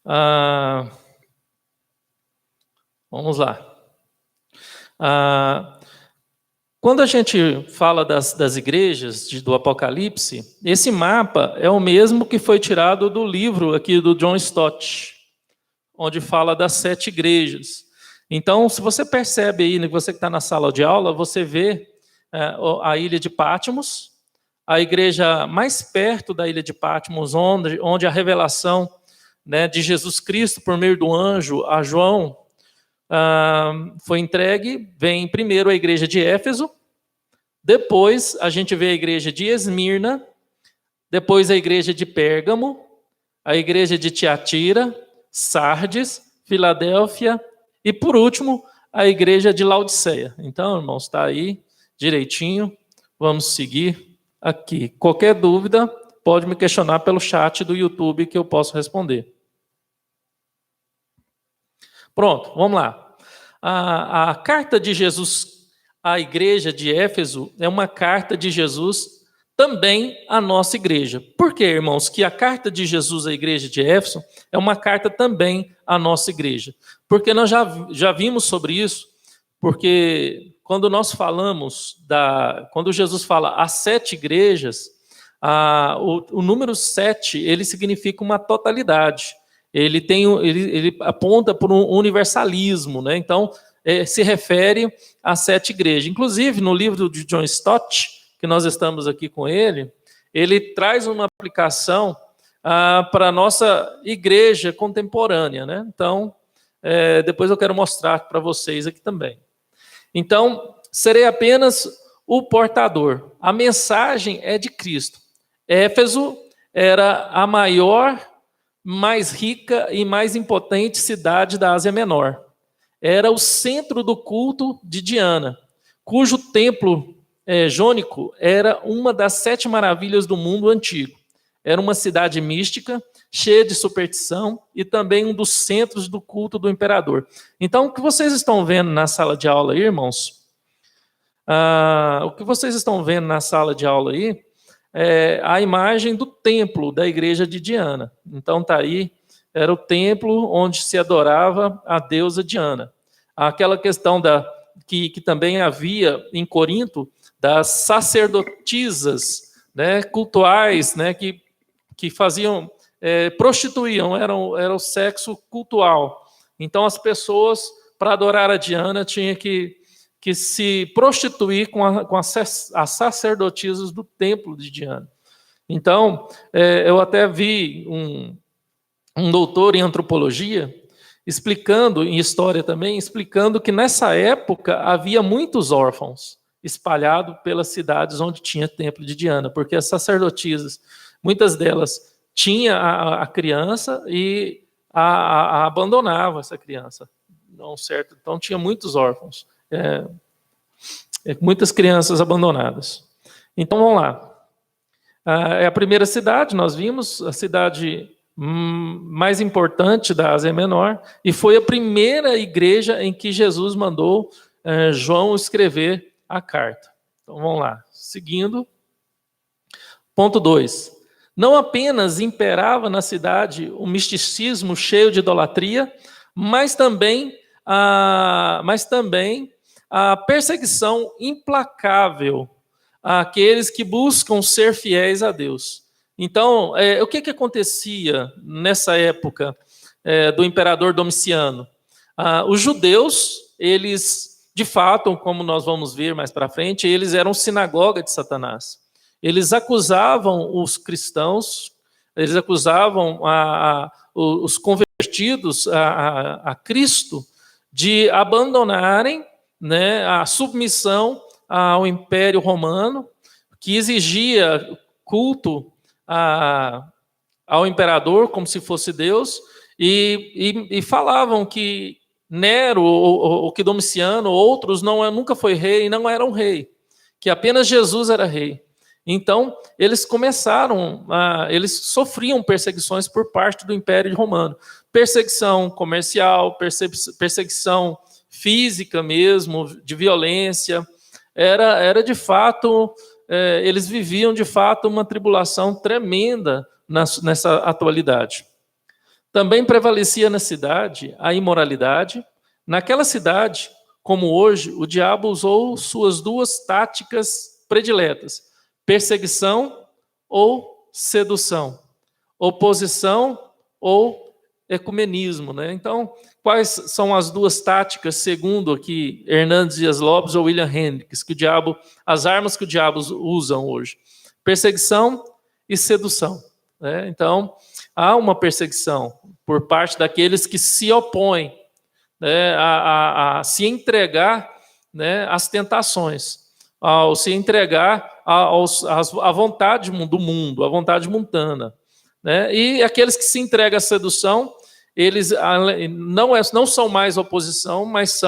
Ah, vamos lá. Ah, quando a gente fala das igrejas do Apocalipse, esse mapa é o mesmo que foi tirado do livro aqui do John Stott, onde fala das 7 igrejas. Então, se você percebe aí, você que está na sala de aula, você vê a ilha de Patmos, a igreja mais perto da ilha de Patmos, onde a revelação, né, de Jesus Cristo por meio do anjo a João foi entregue. Vem primeiro a igreja de Éfeso, depois a gente vê a igreja de Esmirna, depois a igreja de Pérgamo, a igreja de Tiatira, Sardes, Filadélfia e, por último, a igreja de Laodiceia. Então, irmãos, está aí direitinho. Vamos seguir aqui. Qualquer dúvida, pode me questionar pelo chat do YouTube que eu posso responder. Pronto, vamos lá. A carta de Jesus à igreja de Éfeso é uma carta de Jesus também à nossa igreja. Por quê, irmãos, que a carta de Jesus à igreja de Éfeso é uma carta também à nossa igreja? Porque nós já vimos sobre isso, porque quando nós falamos, quando Jesus fala as 7 igrejas, o número 7, ele significa uma totalidade. Ele aponta para um universalismo, né? Então, se refere às 7 igrejas. Inclusive, no livro de John Stott, que nós estamos aqui com ele traz uma aplicação para a nossa igreja contemporânea, né? Então, depois eu quero mostrar para vocês aqui também. Então, serei apenas o portador. A mensagem é de Cristo. Éfeso era a maior, mais rica e mais impotente cidade da Ásia Menor. Era o centro do culto de Diana, cujo templo jônico era uma das 7 maravilhas do mundo antigo. Era uma cidade mística, cheia de superstição e também um dos centros do culto do imperador. Então, o que vocês estão vendo na sala de aula aí, irmãos? O que vocês estão vendo na sala de aula aí é a imagem do templo da igreja de Diana. Então, está aí, era o templo onde se adorava a deusa Diana. Aquela questão que também havia em Corinto, das sacerdotisas, né, cultuais, né, que faziam, prostituíam, era o sexo cultual. Então, as pessoas, para adorar a Diana, tinham que se prostituir com as sacerdotisas do templo de Diana. Então, eu até vi um doutor em antropologia explicando, em história também, explicando que nessa época havia muitos órfãos espalhados pelas cidades onde tinha templo de Diana, porque as sacerdotisas, muitas delas tinham a criança e a abandonava essa criança. Não, certo? Então tinha muitos órfãos, muitas crianças abandonadas. Então vamos lá. É a primeira cidade, nós vimos, a cidade mais importante da Ásia Menor, e foi a primeira igreja em que Jesus mandou João escrever a carta. Então vamos lá, seguindo. Ponto 2. Não apenas imperava na cidade o misticismo cheio de idolatria, mas também a perseguição implacável àqueles que buscam ser fiéis a Deus. Então, o que acontecia nessa época do imperador Domiciano? Os judeus, eles, de fato, como nós vamos ver mais para frente, eles eram sinagoga de Satanás. Eles acusavam os cristãos, eles acusavam os convertidos a Cristo de abandonarem, né, a submissão ao Império Romano, que exigia culto ao imperador como se fosse Deus, e falavam que Nero, ou que Domiciano, outros nunca foi rei e não eram rei, que apenas Jesus era rei. Então, eles eles sofriam perseguições por parte do Império Romano. Perseguição comercial, perseguição física mesmo, de violência. Era de fato, eles viviam de fato uma tribulação tremenda nessa atualidade. Também prevalecia na cidade a imoralidade. Naquela cidade, como hoje, o diabo usou suas duas táticas prediletas: perseguição ou sedução, oposição ou ecumenismo, né? Então, quais são as duas táticas, segundo aqui Hernandes Dias Lopes ou William Hendricks, as armas que o diabo usam hoje? Perseguição e sedução, né? Então, há uma perseguição por parte daqueles que se opõem, né, a se entregar, né, às tentações, ao se entregar à vontade do mundo, à vontade mundana, né? E aqueles que se entregam à sedução, eles não são mais oposição, mas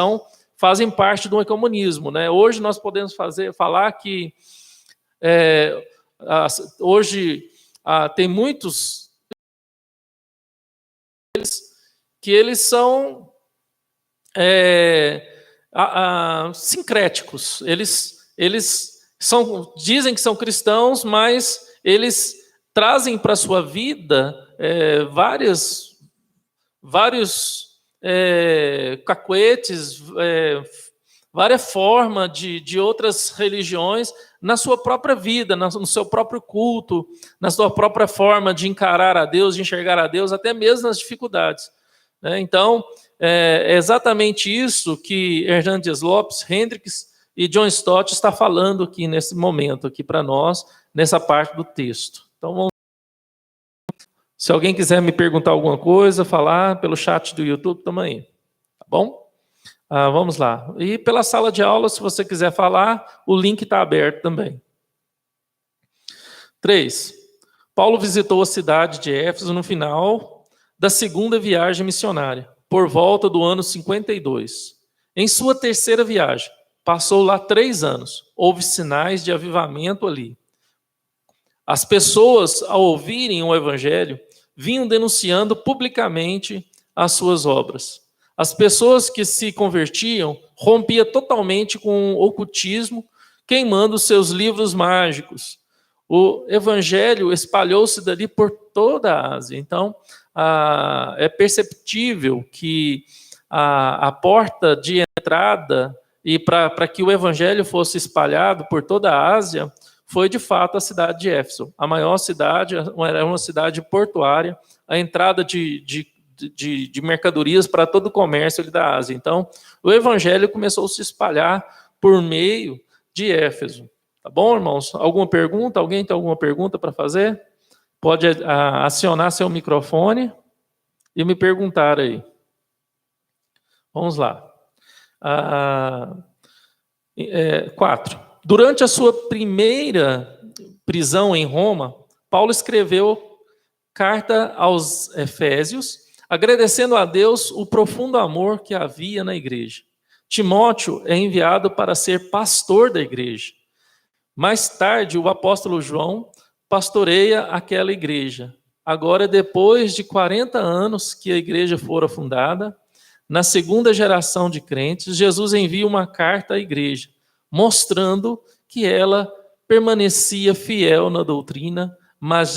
fazem parte do ecumenismo, né? Hoje nós podemos falar que hoje tem muitos que eles são sincréticos. Eles dizem que são cristãos, mas eles trazem para a sua vida vários cacuetes, várias formas de outras religiões na sua própria vida, no seu próprio culto, na sua própria forma de encarar a Deus, de enxergar a Deus, até mesmo nas dificuldades. Então, é exatamente isso que Hernandes Lopes, Hendricks e John Stott está falando aqui nesse momento, aqui para nós, nessa parte do texto. Então, se alguém quiser me perguntar alguma coisa, falar pelo chat do YouTube, estamos aí. Tá bom? Vamos lá. E pela sala de aula, se você quiser falar, o link está aberto também. 3. Paulo visitou a cidade de Éfeso no final da segunda viagem missionária, por volta do ano 52. Em sua terceira viagem, passou lá 3 anos. Houve sinais de avivamento ali. As pessoas, ao ouvirem o evangelho, vinham denunciando publicamente as suas obras. As pessoas que se convertiam rompiam totalmente com o ocultismo, queimando seus livros mágicos. O evangelho espalhou-se dali por toda a Ásia. Então, é perceptível que a porta de entrada e para que o evangelho fosse espalhado por toda a Ásia foi, de fato, a cidade de Éfeso. A maior cidade, era uma cidade portuária, a entrada de mercadorias para todo o comércio ali da Ásia. Então, o evangelho começou a se espalhar por meio de Éfeso. Tá bom, irmãos? Alguma pergunta? Alguém tem alguma pergunta para fazer? Pode acionar seu microfone e me perguntar aí. Vamos lá. 4. Durante a sua primeira prisão em Roma, Paulo escreveu carta aos Efésios, agradecendo a Deus o profundo amor que havia na igreja. Timóteo é enviado para ser pastor da igreja. Mais tarde, o apóstolo João pastoreia aquela igreja. Agora, depois de 40 anos que a igreja fora fundada, na segunda geração de crentes, Jesus envia uma carta à igreja, mostrando que ela permanecia fiel na doutrina, mas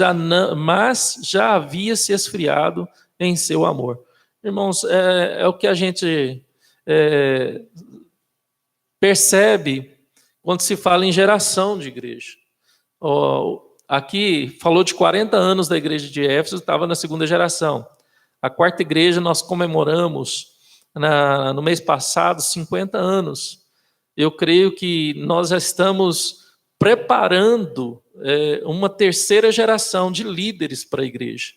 já havia se esfriado em seu amor. Irmãos, é o que a gente percebe quando se fala em geração de igreja. Aqui falou de 40 anos da igreja de Éfeso, estava na segunda geração. A quarta igreja nós comemoramos no mês passado 50 anos. Eu creio que nós já estamos preparando uma terceira geração de líderes para a igreja.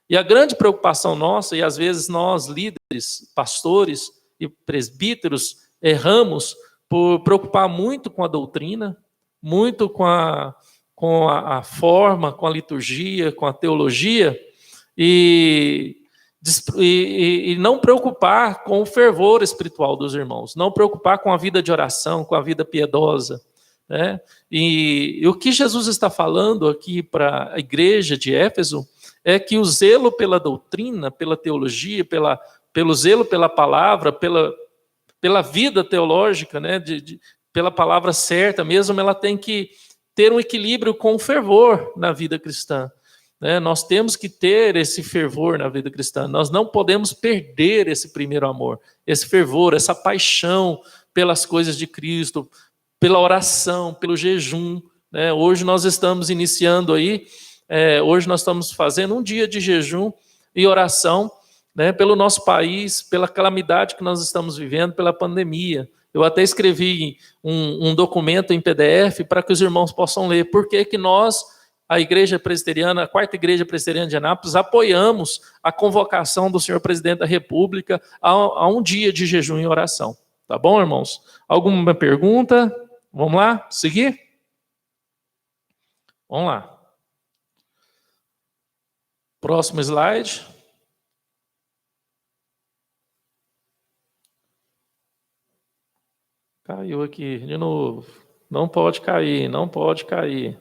E a grande preocupação nossa, e às vezes nós, líderes, pastores e presbíteros, erramos por preocupar muito com a doutrina, muito com a forma, com a liturgia, com a teologia, e não preocupar com o fervor espiritual dos irmãos, não preocupar com a vida de oração, com a vida piedosa, né? E o que Jesus está falando aqui para a igreja de Éfeso é que o zelo pela doutrina, pela teologia, pelo zelo pela palavra, pela vida teológica, né? Pela palavra certa mesmo, ela tem que ter um equilíbrio com o fervor na vida cristã. né? Nós temos que ter esse fervor na vida cristã. Nós não podemos perder esse primeiro amor, esse fervor, essa paixão pelas coisas de Cristo, pela oração, pelo jejum, né? Hoje nós estamos iniciando aí, hoje nós estamos fazendo um dia de jejum e oração, né, pelo nosso país, pela calamidade que nós estamos vivendo, pela pandemia. Eu até escrevi um documento em PDF para que os irmãos possam ler. Por que que nós, a Igreja Presbiteriana, a Quarta Igreja Presbiteriana de Anápolis, apoiamos a convocação do senhor Presidente da República a um dia de jejum e oração. Tá bom, irmãos? Alguma pergunta? Vamos lá? Seguir? Vamos lá. Próximo slide. Caiu aqui de novo. Não pode cair, não pode cair.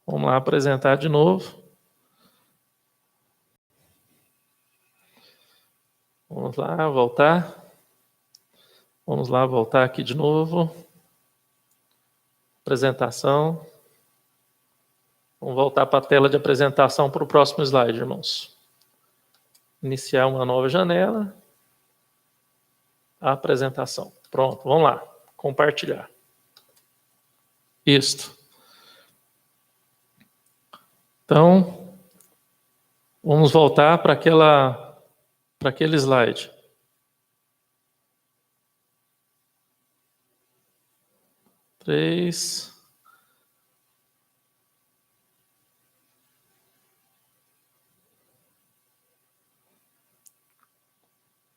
Vamos lá apresentar de novo. Vamos lá, voltar. Vamos lá, voltar aqui de novo. Apresentação. Vamos voltar para a tela de apresentação para o próximo slide, irmãos. Iniciar uma nova janela. A apresentação. Pronto, vamos lá. Compartilhar. Isto. Então, vamos voltar para aquele slide. Três.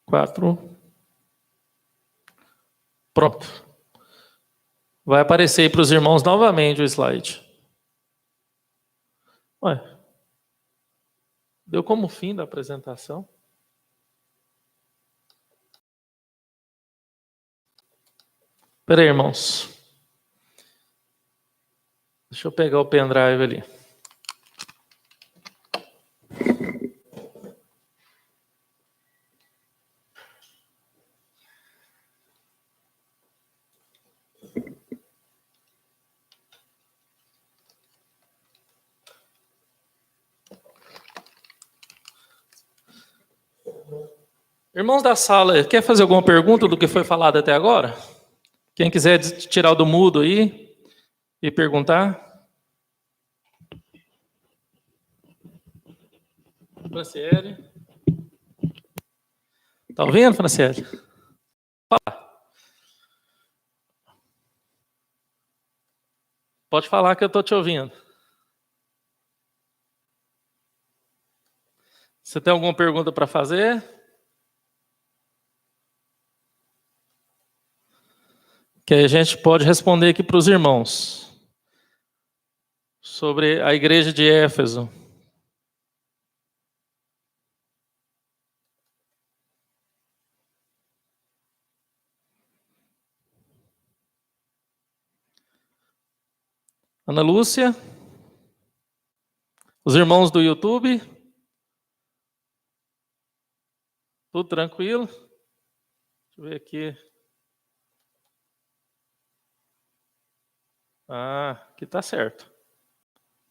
4. Pronto. Vai aparecer aí para os irmãos novamente o slide. Ué. Deu como fim da apresentação? Espera aí, irmãos. Deixa eu pegar o pendrive ali. Irmãos da sala, quer fazer alguma pergunta do que foi falado até agora? Quem quiser tirar o do mudo aí e perguntar. Franciele. Tá ouvindo, Franciele? Fala. Pode falar que eu estou te ouvindo. Você tem alguma pergunta para fazer? Que a gente pode responder aqui para os irmãos. Sobre a igreja de Éfeso. Ana Lúcia? Os irmãos do YouTube? Tudo tranquilo? Deixa eu ver aqui. Aqui tá certo.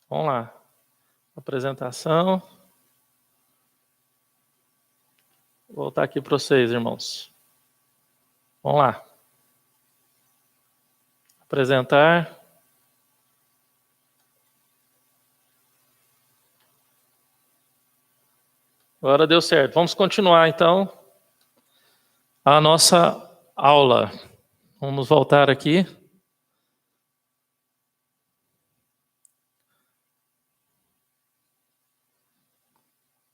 Vamos lá. Apresentação. Vou voltar aqui para vocês, irmãos. Vamos lá. Apresentar. Agora deu certo. Vamos continuar, então, a nossa aula. Vamos voltar aqui.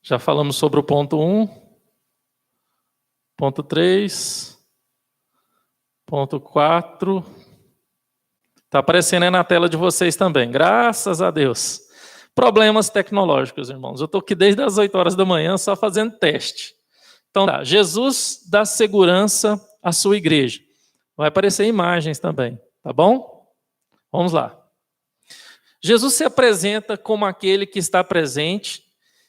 Já falamos sobre o ponto 1, ponto 3, ponto 4. Está aparecendo aí na tela de vocês também, graças a Deus. Problemas tecnológicos, irmãos. Eu estou aqui desde as 8 horas da manhã só fazendo teste. Então, tá. Jesus dá segurança à sua igreja. Vai aparecer imagens também, tá bom? Vamos lá. Jesus se apresenta como aquele que está presente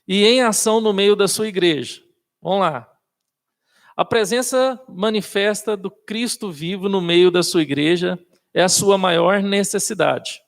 e em ação no meio da sua igreja. Vamos lá. A presença manifesta do Cristo vivo no meio da sua igreja é a sua maior necessidade.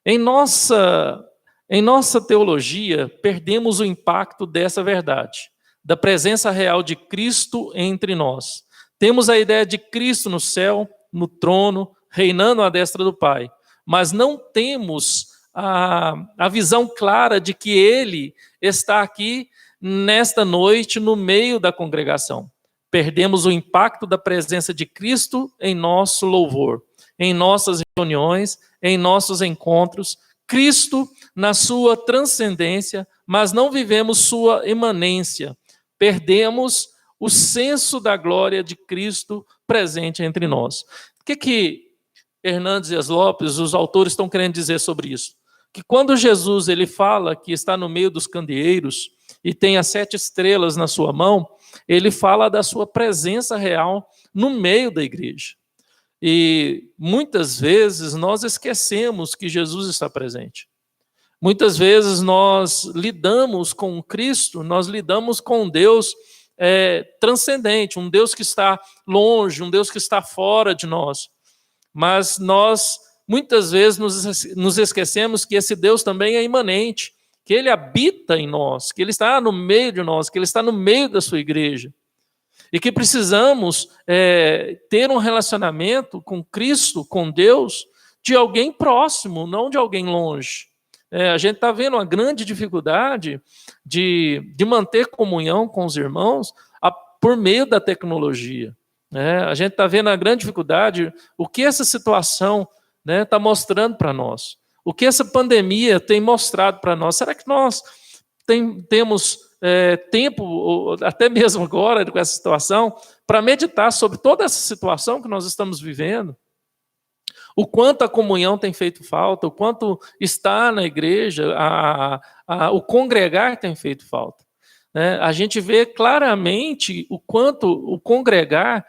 Em nossa Em nossa teologia, perdemos o impacto dessa verdade, da presença real de Cristo entre nós. Temos a ideia de Cristo no céu, no trono, reinando à destra do Pai, mas não temos a visão clara de que Ele está aqui nesta noite no meio da congregação. Perdemos o impacto da presença de Cristo em nosso louvor, em nossas reuniões, em nossos encontros. Cristo na sua transcendência, mas não vivemos sua imanência. Perdemos o senso da glória de Cristo presente entre nós. O que Hernandes Dias Lopes, os autores, estão querendo dizer sobre isso? Que quando Jesus ele fala que está no meio dos candeeiros e tem as 7 estrelas na sua mão, ele fala da sua presença real no meio da igreja. E muitas vezes nós esquecemos que Jesus está presente. Muitas vezes nós lidamos com Cristo, nós lidamos com Deus transcendente, um Deus que está longe, um Deus que está fora de nós. Mas nós muitas vezes nos esquecemos que esse Deus também é imanente, que Ele habita em nós, que Ele está no meio de nós, que Ele está no meio da sua igreja. E que precisamos ter um relacionamento com Cristo, com Deus, de alguém próximo, não de alguém longe. A gente está vendo uma grande dificuldade de manter comunhão com os irmãos por meio da tecnologia. A gente está vendo a grande dificuldade, o que essa situação está mostrando para nós. O que essa pandemia tem mostrado para nós. Será que nós temos tempo, até mesmo agora, com essa situação, para meditar sobre toda essa situação que nós estamos vivendo? O quanto a comunhão tem feito falta, o quanto estar na igreja, o congregar tem feito falta. A gente vê claramente o quanto o congregar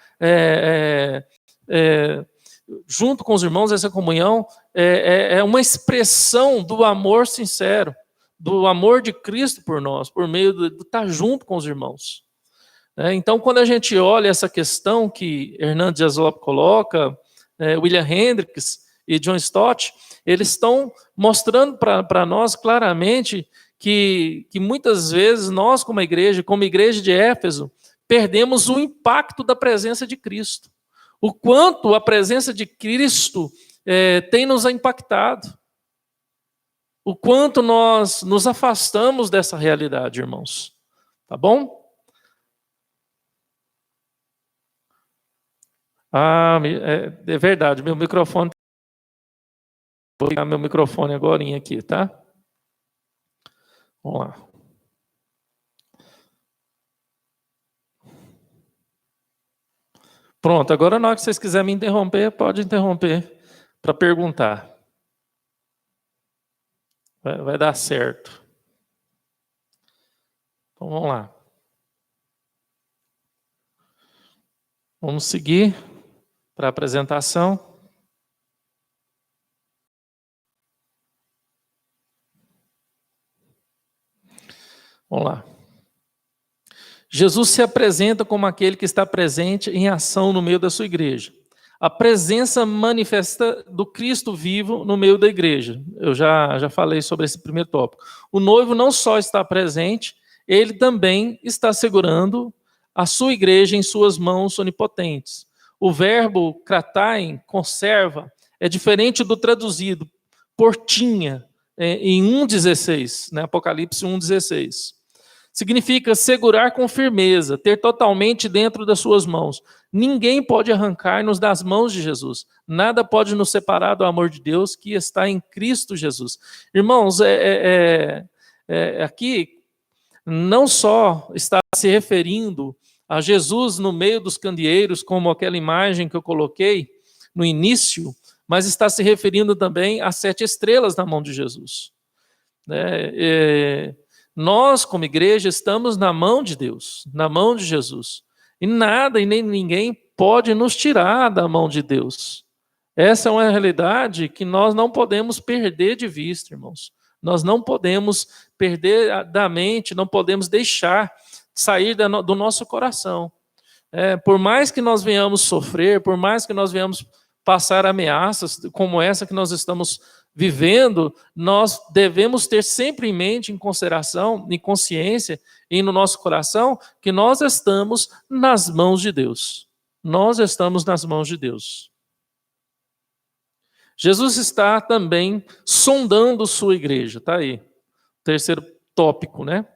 junto com os irmãos, essa comunhão é uma expressão do amor sincero, do amor de Cristo por nós, por meio de estar junto com os irmãos. Então, quando a gente olha essa questão que Hernandes Dias Lopes coloca, William Hendricks e John Stott, eles estão mostrando para nós claramente que muitas vezes nós, como igreja de Éfeso, perdemos o impacto da presença de Cristo. O quanto a presença de Cristo tem nos impactado. O quanto nós nos afastamos dessa realidade, irmãos. Tá bom? É verdade, meu microfone. Vou ligar meu microfone agora aqui, tá? Vamos lá. Pronto, agora na hora que vocês quiserem me interromper, pode interromper para perguntar. Vai dar certo. Então vamos lá. Vamos seguir para a apresentação. Vamos lá. Jesus se apresenta como aquele que está presente em ação no meio da sua igreja. A presença manifesta do Cristo vivo no meio da igreja. Eu já falei sobre esse primeiro tópico. O noivo não só está presente, ele também está segurando a sua igreja em suas mãos onipotentes. O verbo kratain, conserva, é diferente do traduzido portinha em 1,16, Apocalipse 1,16. Significa segurar com firmeza, ter totalmente dentro das suas mãos. Ninguém pode arrancar-nos das mãos de Jesus. Nada pode nos separar do amor de Deus que está em Cristo Jesus. Irmãos, aqui não só está se referindo a Jesus no meio dos candeeiros, como aquela imagem que eu coloquei no início, mas está se referindo também às 7 estrelas na mão de Jesus. Nós, como igreja, estamos na mão de Deus, na mão de Jesus. E nada e nem ninguém pode nos tirar da mão de Deus. Essa é uma realidade que nós não podemos perder de vista, irmãos. Nós não podemos perder da mente, não podemos deixar sair do nosso coração. Por mais que nós venhamos sofrer, por mais que nós venhamos passar ameaças como essa que nós estamos vivendo, nós devemos ter sempre em mente, em consideração, em consciência e no nosso coração, que nós estamos nas mãos de Deus. Nós estamos nas mãos de Deus. Jesus está também sondando sua igreja, está aí. Terceiro tópico, né?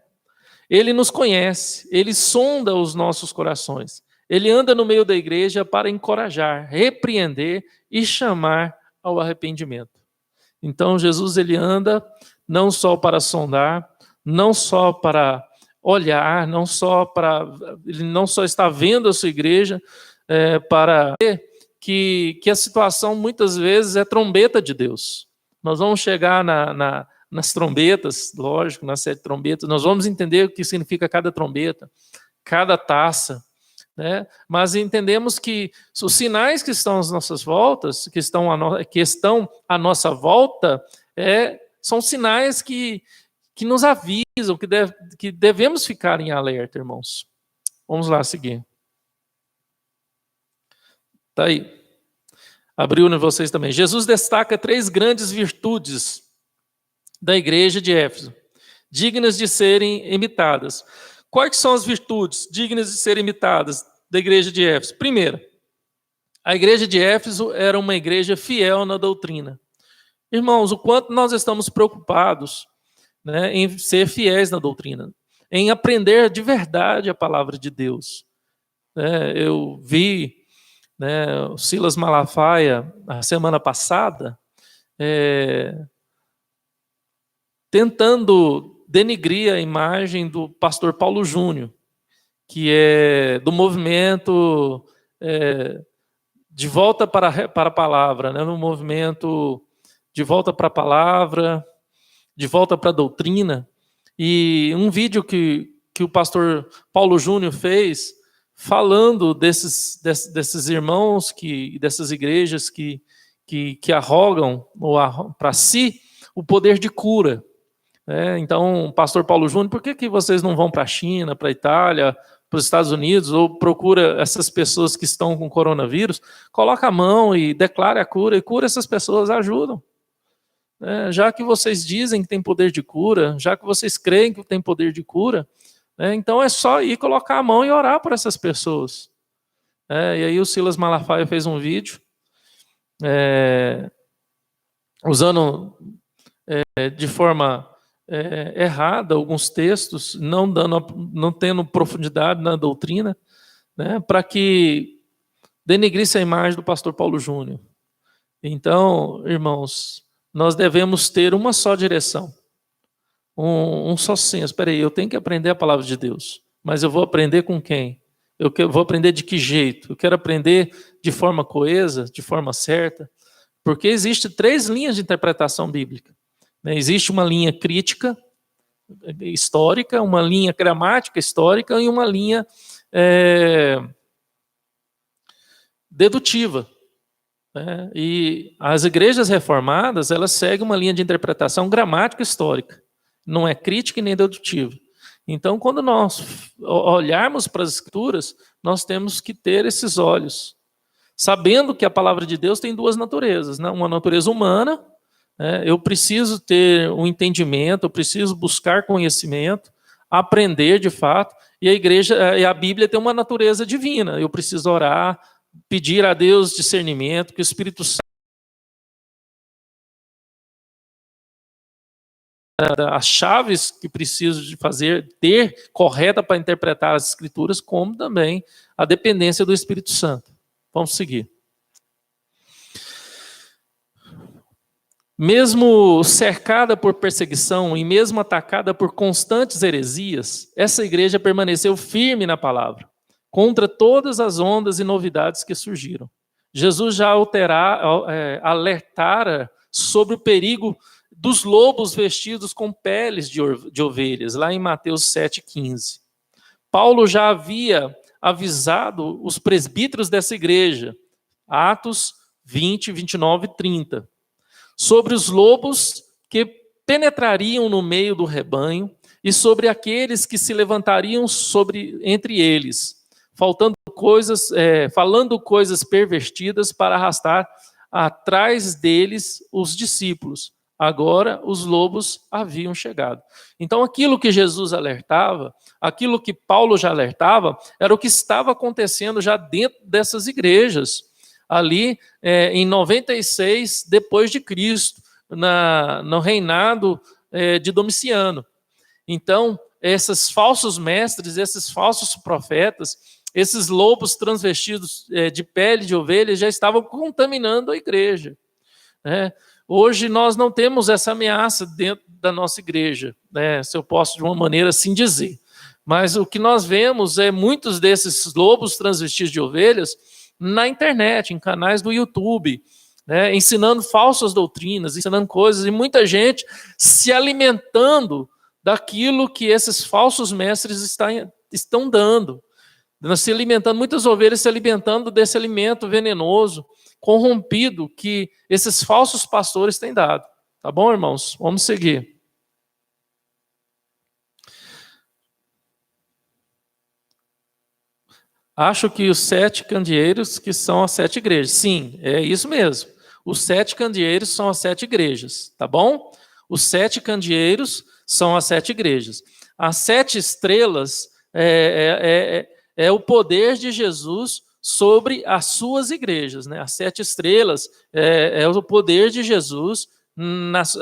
Ele nos conhece, ele sonda os nossos corações. Ele anda no meio da igreja para encorajar, repreender e chamar ao arrependimento. Então Jesus ele anda não só para sondar, não só para olhar, ele não só está vendo a sua igreja para ver que a situação muitas vezes é trombeta de Deus. Nós vamos chegar nas trombetas, lógico, nas 7 trombetas, nós vamos entender o que significa cada trombeta, cada taça, né? Mas entendemos que os sinais que estão às nossas voltas, que estão à nossa volta, são sinais que nos avisam que devemos ficar em alerta, irmãos. Vamos lá seguir. Está aí. Abriu em vocês também. Jesus destaca 3 grandes virtudes da igreja de Éfeso, dignas de serem imitadas. Quais são as virtudes dignas de serem imitadas da igreja de Éfeso? Primeiro, a igreja de Éfeso era uma igreja fiel na doutrina. Irmãos, o quanto nós estamos preocupados, né, em ser fiéis na doutrina, em aprender de verdade a palavra de Deus. Eu vi, né, o Silas Malafaia, a semana passada, tentando denigrir a imagem do pastor Paulo Júnior, que é do movimento de volta para a palavra, né? No movimento de volta para a palavra, de volta para a doutrina. E um vídeo que o pastor Paulo Júnior fez falando desses irmãos, dessas igrejas que arrogam para si o poder de cura. Então, pastor Paulo Júnior, por que vocês não vão para a China, para a Itália, para os Estados Unidos, ou procura essas pessoas que estão com coronavírus, coloca a mão e declara a cura, e cura essas pessoas, ajudam. Já que vocês dizem que tem poder de cura, já que vocês creem que tem poder de cura, então é só ir colocar a mão e orar por essas pessoas. E aí o Silas Malafaia fez um vídeo, usando de forma errada alguns textos, não tendo profundidade na doutrina, né, para que denegrisse a imagem do pastor Paulo Júnior. Então, irmãos, nós devemos ter uma só direção, um só senso. Espera aí, eu tenho que aprender a palavra de Deus, mas eu vou aprender com quem? Vou aprender de que jeito? Eu quero aprender de forma coesa, de forma certa, porque existe 3 linhas de interpretação bíblica. Existe uma linha crítica histórica, uma linha gramática histórica e uma linha dedutiva. E as igrejas reformadas, elas seguem uma linha de interpretação gramática histórica, não é crítica e nem dedutiva. Então, quando nós olharmos para as escrituras, nós temos que ter esses olhos, sabendo que a palavra de Deus tem 2 naturezas, né? Uma natureza humana. Eu preciso ter um entendimento, eu preciso buscar conhecimento, aprender de fato, e a Bíblia tem uma natureza divina. Eu preciso orar, pedir a Deus discernimento, que o Espírito Santo as chaves que preciso de ter correta para interpretar as Escrituras, como também a dependência do Espírito Santo. Vamos seguir. Mesmo cercada por perseguição e mesmo atacada por constantes heresias, essa igreja permaneceu firme na palavra, contra todas as ondas e novidades que surgiram. Jesus já alertara sobre o perigo dos lobos vestidos com peles de ovelhas, lá em Mateus 7,15. Paulo já havia avisado os presbíteros dessa igreja, Atos 20, 29 e 30, sobre os lobos que penetrariam no meio do rebanho e sobre aqueles que se levantariam entre eles, falando coisas pervertidas para arrastar atrás deles os discípulos. Agora os lobos haviam chegado. Então aquilo que Jesus alertava, aquilo que Paulo já alertava, era o que estava acontecendo já dentro dessas igrejas, ali em 96 depois de Cristo, no reinado de Domiciano. Então, esses falsos mestres, esses falsos profetas, esses lobos transvestidos de pele de ovelha já estavam contaminando a igreja. Hoje nós não temos essa ameaça dentro da nossa igreja, se eu posso de uma maneira assim dizer. Mas o que nós vemos é muitos desses lobos transvestidos de ovelhas na internet, em canais do YouTube, ensinando falsas doutrinas, ensinando coisas, e muita gente se alimentando daquilo que esses falsos mestres estão dando. Se alimentando, muitas ovelhas se alimentando desse alimento venenoso, corrompido, que esses falsos pastores têm dado. Tá bom, irmãos? Vamos seguir. Acho que os 7 candeeiros que são as 7 igrejas. Sim, é isso mesmo. Os 7 candeeiros são as 7 igrejas, tá bom? Os 7 candeeiros são as 7 igrejas. As 7 estrelas é o poder de Jesus sobre as suas igrejas, né? As 7 estrelas é o poder de Jesus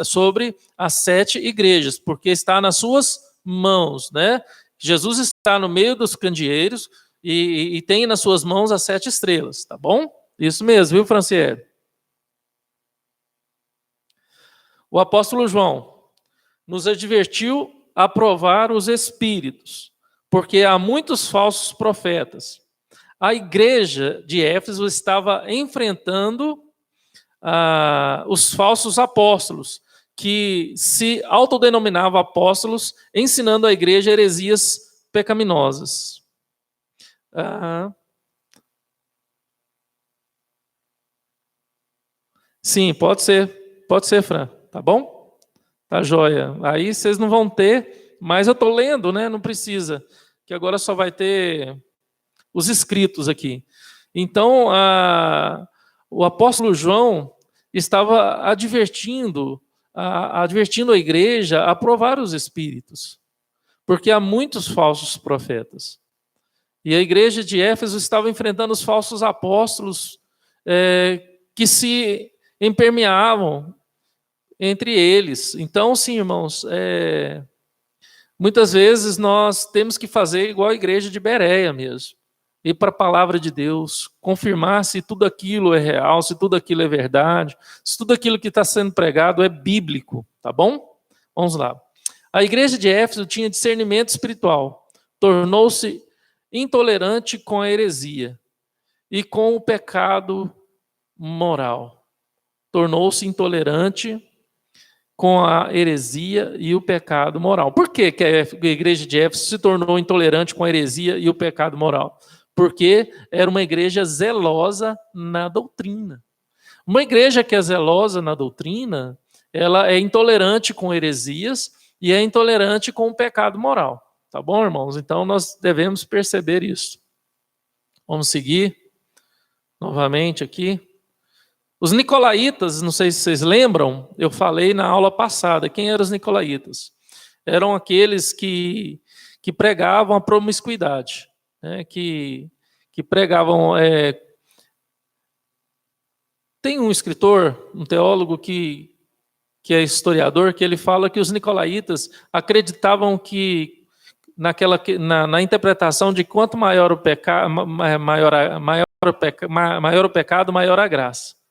sobre as 7 igrejas, porque está nas suas mãos, né? Jesus está no meio dos candeeiros e tem nas suas mãos as 7 estrelas, tá bom? Isso mesmo, viu, Franciele? O apóstolo João nos advertiu a provar os espíritos, porque há muitos falsos profetas. A igreja de Éfeso estava enfrentando os falsos apóstolos, que se autodenominavam apóstolos, ensinando à igreja heresias pecaminosas. Sim, pode ser, Fran, tá bom? Tá joia. Aí vocês não vão ter, mas eu estou lendo, né? Não precisa, que agora só vai ter os escritos aqui. Então, o apóstolo João estava advertindo a igreja a provar os espíritos, porque há muitos falsos profetas. E a igreja de Éfeso estava enfrentando os falsos apóstolos que se empermeavam entre eles. Então, sim, irmãos, muitas vezes nós temos que fazer igual a igreja de Bereia mesmo. Ir para a palavra de Deus, confirmar se tudo aquilo é real, se tudo aquilo é verdade, se tudo aquilo que está sendo pregado é bíblico, tá bom? Vamos lá. A igreja de Éfeso tinha discernimento espiritual, tornou-se intolerante com a heresia e com o pecado moral. Tornou-se intolerante com a heresia e o pecado moral. Por que a igreja de Éfeso se tornou intolerante com a heresia e o pecado moral? Porque era uma igreja zelosa na doutrina. Uma igreja que é zelosa na doutrina, ela é intolerante com heresias e é intolerante com o pecado moral. Tá bom, irmãos? Então nós devemos perceber isso. Vamos seguir novamente aqui. Os nicolaítas, não sei se vocês lembram, eu falei na aula passada, quem eram os nicolaítas? Eram aqueles que pregavam a promiscuidade, né? que pregavam... Tem um escritor, um teólogo que é historiador, que ele fala que os nicolaítas acreditavam que na interpretação de quanto maior o pecado, maior o pecado, maior a graça.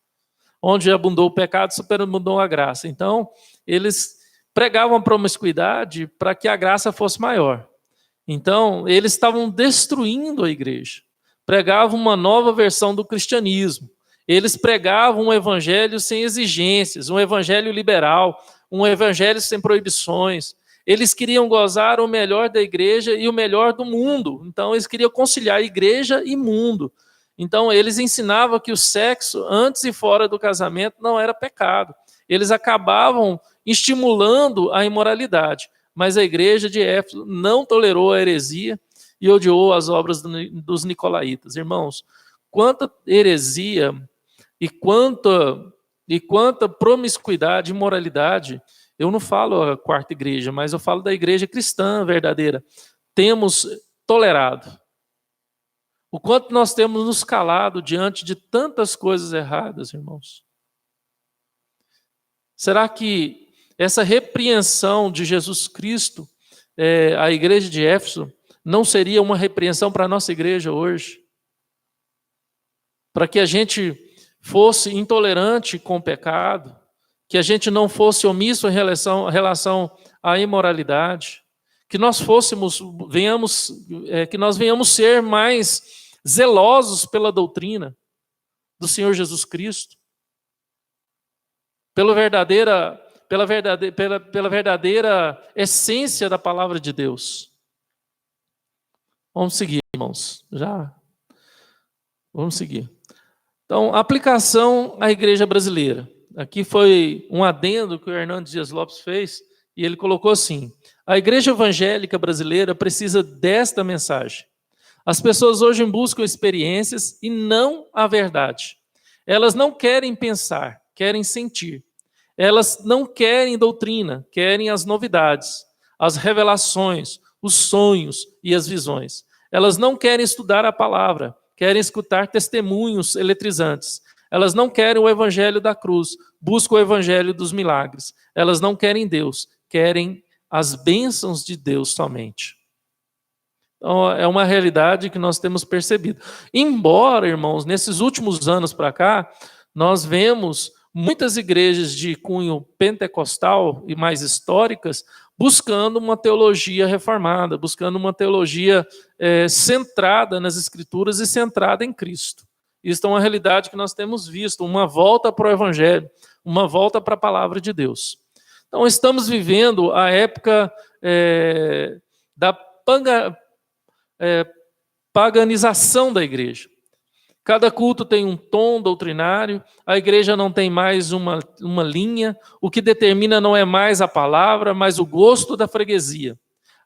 Onde abundou o pecado, superabundou a graça. Então, eles pregavam a promiscuidade para que a graça fosse maior. Então, eles estavam destruindo a igreja. Pregavam uma nova versão do cristianismo. Eles pregavam um evangelho sem exigências, um evangelho liberal, um evangelho sem proibições. Eles queriam gozar o melhor da igreja e o melhor do mundo. Então, eles queriam conciliar igreja e mundo. Então, eles ensinavam que o sexo, antes e fora do casamento, não era pecado. Eles acabavam estimulando a imoralidade. Mas a igreja de Éfeso não tolerou a heresia e odiou as obras dos nicolaítas. Irmãos, quanta heresia e quanta promiscuidade, imoralidade, eu não falo a quarta igreja, mas eu falo da igreja cristã verdadeira, temos tolerado. O quanto nós temos nos calado diante de tantas coisas erradas, irmãos. Será que essa repreensão de Jesus Cristo, à igreja de Éfeso, não seria uma repreensão para a nossa igreja hoje? Para que a gente fosse intolerante com o pecado, que a gente não fosse omisso em relação à imoralidade, que nós venhamos ser mais zelosos pela doutrina do Senhor Jesus Cristo, pela verdadeira essência da palavra de Deus. Vamos seguir, irmãos. Vamos seguir. Então, aplicação à igreja brasileira. Aqui foi um adendo que o Hernandes Dias Lopes fez, e ele colocou assim: a igreja evangélica brasileira precisa desta mensagem. As pessoas hoje buscam experiências e não a verdade. Elas não querem pensar, querem sentir. Elas não querem doutrina, querem as novidades, as revelações, os sonhos e as visões. Elas não querem estudar a palavra, querem escutar testemunhos eletrizantes. Elas não querem o evangelho da cruz, buscam o evangelho dos milagres. Elas não querem Deus, querem as bênçãos de Deus somente. Então, é uma realidade que nós temos percebido. Embora, irmãos, nesses últimos anos para cá, nós vemos muitas igrejas de cunho pentecostal e mais históricas buscando uma teologia reformada, buscando uma teologia centrada nas Escrituras e centrada em Cristo. Isso é uma realidade que nós temos visto, uma volta para o Evangelho, uma volta para a palavra de Deus. Então, estamos vivendo a época da paganização da igreja. Cada culto tem um tom doutrinário, a igreja não tem mais uma linha, o que determina não é mais a palavra, mas o gosto da freguesia.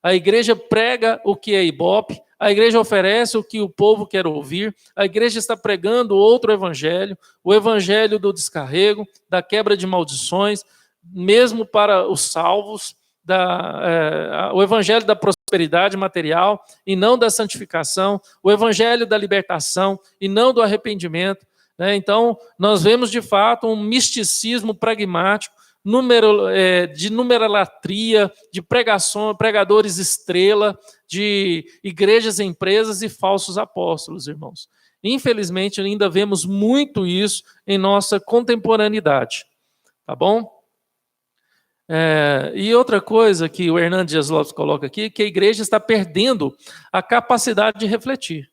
A igreja prega o que é ibope, a igreja oferece o que o povo quer ouvir, a igreja está pregando outro evangelho, o evangelho do descarrego, da quebra de maldições, mesmo para os salvos, o evangelho da prosperidade material e não da santificação, o evangelho da libertação e não do arrependimento. Então, nós vemos de fato um misticismo pragmático, de numerolatria, de pregadores estrela, de igrejas e empresas e falsos apóstolos, irmãos. Infelizmente, ainda vemos muito isso em nossa contemporaneidade. Tá bom? E outra coisa que o Hernandes Dias Lopes coloca aqui, que a igreja está perdendo a capacidade de refletir.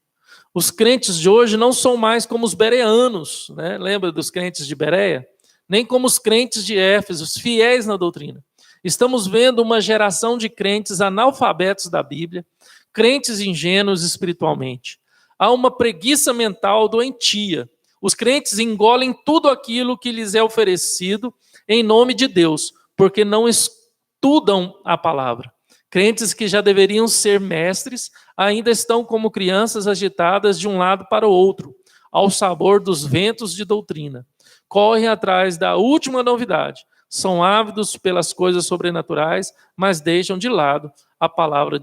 Os crentes de hoje não são mais como os bereanos, né? Lembra dos crentes de Bereia? Nem como os crentes de Éfeso, os fiéis na doutrina. Estamos vendo uma geração de crentes analfabetos da Bíblia, crentes ingênuos espiritualmente. Há uma preguiça mental doentia. Os crentes engolem tudo aquilo que lhes é oferecido em nome de Deus, porque não estudam a palavra. Crentes que já deveriam ser mestres, ainda estão como crianças agitadas de um lado para o outro, ao sabor dos ventos de doutrina. Correm atrás da última novidade, são ávidos pelas coisas sobrenaturais, mas deixam de lado a palavra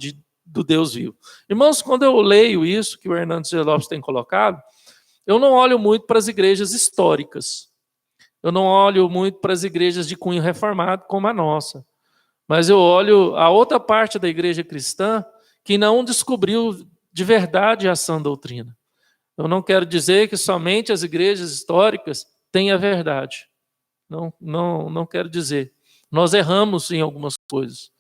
do Deus vivo. Irmãos, quando eu leio isso que o Hernandes Dias Lopes tem colocado, eu não olho muito para as igrejas históricas. Eu não olho muito para as igrejas de cunho reformado como a nossa. Mas eu olho a outra parte da igreja cristã que não descobriu de verdade a sã doutrina. Eu não quero dizer que somente as igrejas históricas têm a verdade. Não quero dizer. Nós erramos em algumas coisas.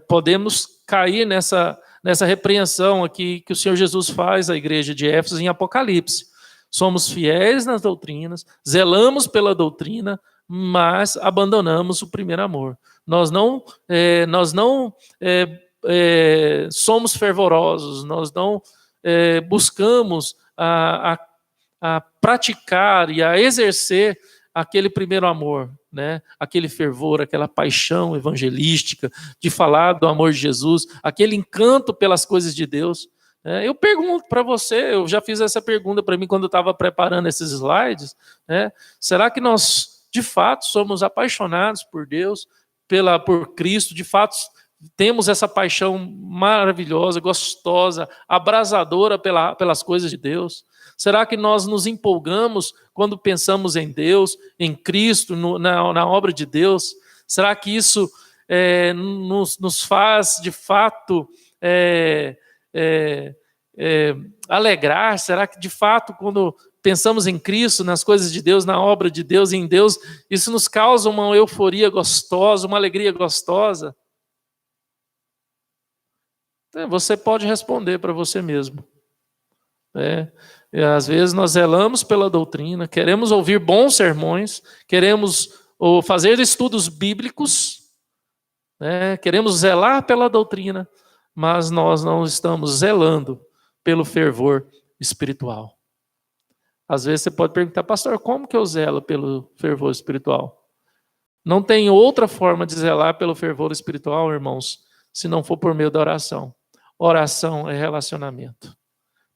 Podemos cair nessa repreensão aqui que o Senhor Jesus faz à igreja de Éfeso em Apocalipse. Somos fiéis nas doutrinas, zelamos pela doutrina, mas abandonamos o primeiro amor. Nós não somos fervorosos, nós não buscamos a praticar e a exercer aquele primeiro amor, né? Aquele fervor, aquela paixão evangelística de falar do amor de Jesus, aquele encanto pelas coisas de Deus. Eu pergunto para você, eu já fiz essa pergunta para mim quando eu estava preparando esses slides, né? Será que nós, de fato, somos apaixonados por Deus, por Cristo, de fato, temos essa paixão maravilhosa, gostosa, abrasadora pelas coisas de Deus? Será que nós nos empolgamos quando pensamos em Deus, em Cristo, na obra de Deus? Será que isso nos faz, de fato, alegrar? Será que, de fato, quando pensamos em Cristo, nas coisas de Deus, na obra de Deus e em Deus, isso nos causa uma euforia gostosa, uma alegria gostosa? Você pode responder para você mesmo. Às vezes nós zelamos pela doutrina, queremos ouvir bons sermões, queremos fazer estudos bíblicos, queremos zelar pela doutrina, mas nós não estamos zelando pelo fervor espiritual. Às vezes você pode perguntar, pastor, como que eu zelo pelo fervor espiritual? Não tem outra forma de zelar pelo fervor espiritual, irmãos, se não for por meio da oração. Oração é relacionamento.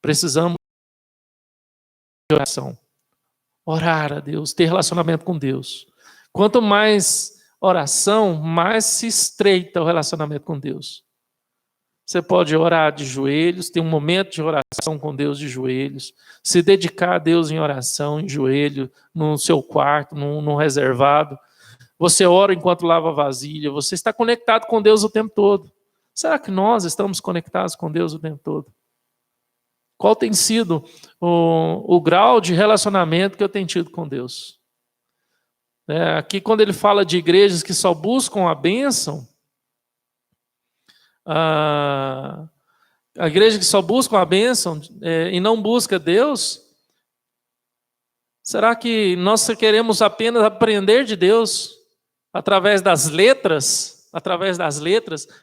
Precisamos de oração. Orar a Deus, ter relacionamento com Deus. Quanto mais oração, mais se estreita o relacionamento com Deus. Você pode orar de joelhos, ter um momento de oração com Deus de joelhos, se dedicar a Deus em oração, em joelho, no seu quarto, num reservado. Você ora enquanto lava a vasilha, você está conectado com Deus o tempo todo. Será que nós estamos conectados com Deus o tempo todo? Qual tem sido o grau de relacionamento que eu tenho tido com Deus? Aqui, quando ele fala de igrejas que só buscam a bênção, a igreja que só busca a bênção e não busca Deus, será que nós queremos apenas aprender de Deus através das letras,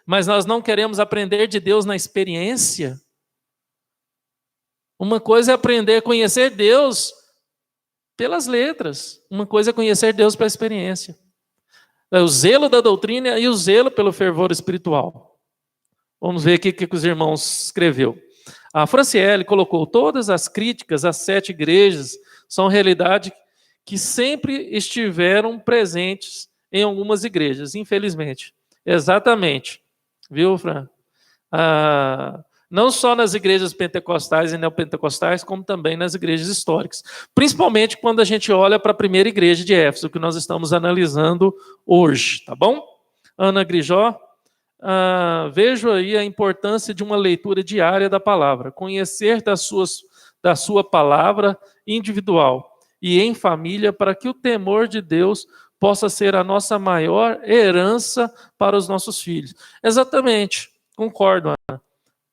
mas nós não queremos aprender de Deus na experiência? Uma coisa é aprender a conhecer Deus pelas letras, uma coisa é conhecer Deus pela experiência. É o zelo da doutrina e o zelo pelo fervor espiritual. Vamos ver aqui o que os irmãos escreveu. A Franciele colocou: todas as críticas às 7 igrejas são realidade que sempre estiveram presentes em algumas igrejas, infelizmente. Exatamente. Viu, Fran? Não só nas igrejas pentecostais e neopentecostais, como também nas igrejas históricas. Principalmente quando a gente olha para a primeira igreja de Éfeso, que nós estamos analisando hoje, tá bom? Ana Grijó, vejo aí a importância de uma leitura diária da palavra, conhecer da sua palavra individual e em família, para que o temor de Deus possa ser a nossa maior herança para os nossos filhos. Exatamente, concordo, Ana.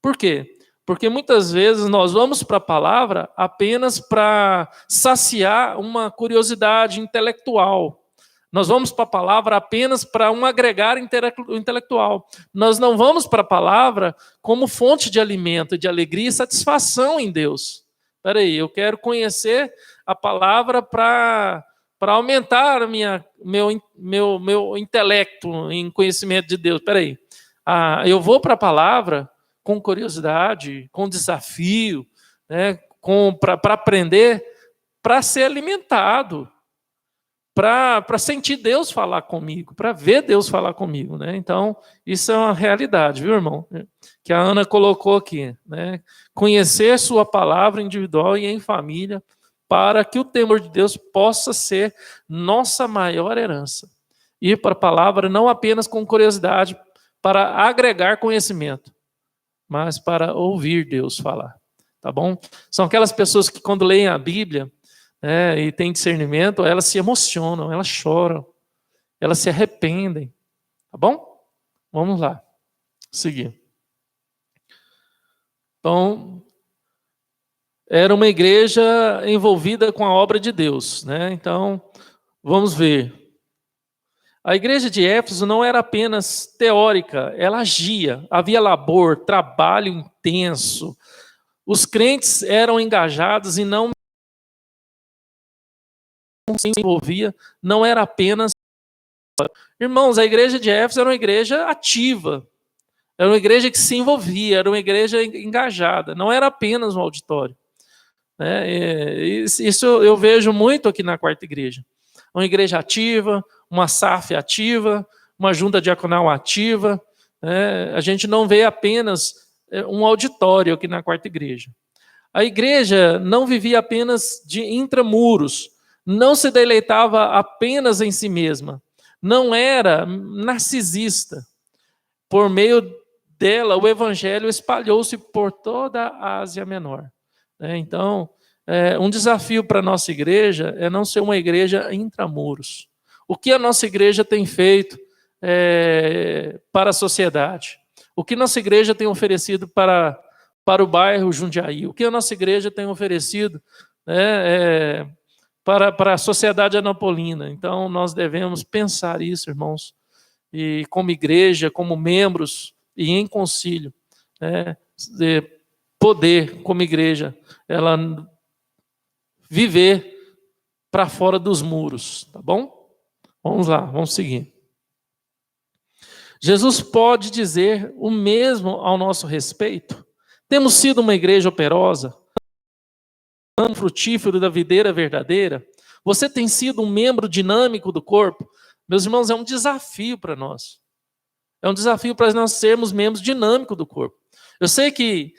Por quê? Porque muitas vezes nós vamos para a palavra apenas para saciar uma curiosidade intelectual. Nós vamos para a palavra apenas para um agregar intelectual. Nós não vamos para a palavra como fonte de alimento, de alegria e satisfação em Deus. Espera aí, eu quero conhecer a palavra para aumentar meu intelecto em conhecimento de Deus. Espera aí. Eu vou para a palavra com curiosidade, com desafio, para aprender, para ser alimentado, para sentir Deus falar comigo, para ver Deus falar comigo. Então, isso é uma realidade, viu, irmão? Que a Ana colocou aqui. Conhecer sua palavra individual e em família, para que o temor de Deus possa ser nossa maior herança. Ir para a palavra não apenas com curiosidade, para agregar conhecimento, mas para ouvir Deus falar, tá bom? São aquelas pessoas que, quando leem a Bíblia, e têm discernimento, elas se emocionam, elas choram, elas se arrependem, tá bom? Vamos lá, seguir. Então, era uma igreja envolvida com a obra de Deus, Então, vamos ver. A igreja de Éfeso não era apenas teórica, ela agia, havia labor, trabalho intenso. Os crentes eram engajados e não se envolvia, não era apenas... Irmãos, a igreja de Éfeso era uma igreja ativa, Era uma igreja que se envolvia, era uma igreja engajada, não era apenas um auditório. Isso eu vejo muito aqui na Quarta Igreja. Uma igreja ativa, uma SAF ativa, uma junta diaconal ativa. A gente não vê apenas um auditório aqui na Quarta Igreja. A igreja não vivia apenas de intramuros, não se deleitava apenas em si mesma, não era narcisista. Por meio dela, o evangelho espalhou-se por toda a Ásia Menor. Então, um desafio para a nossa igreja é não ser uma igreja intramuros. O que a nossa igreja tem feito para a sociedade? O que nossa igreja tem oferecido para o bairro Jundiaí? O que a nossa igreja tem oferecido para a sociedade anapolina? Então, nós devemos pensar isso, irmãos, e como igreja, como membros, e em concílio, poder, como igreja, ela viver para fora dos muros, tá bom? Vamos lá, vamos seguir. Jesus pode dizer o mesmo ao nosso respeito. Temos sido uma igreja operosa, um frutífero da videira verdadeira. Você tem sido um membro dinâmico do corpo. Meus irmãos, é um desafio para nós. É um desafio para nós sermos membros dinâmicos do corpo. Eu sei que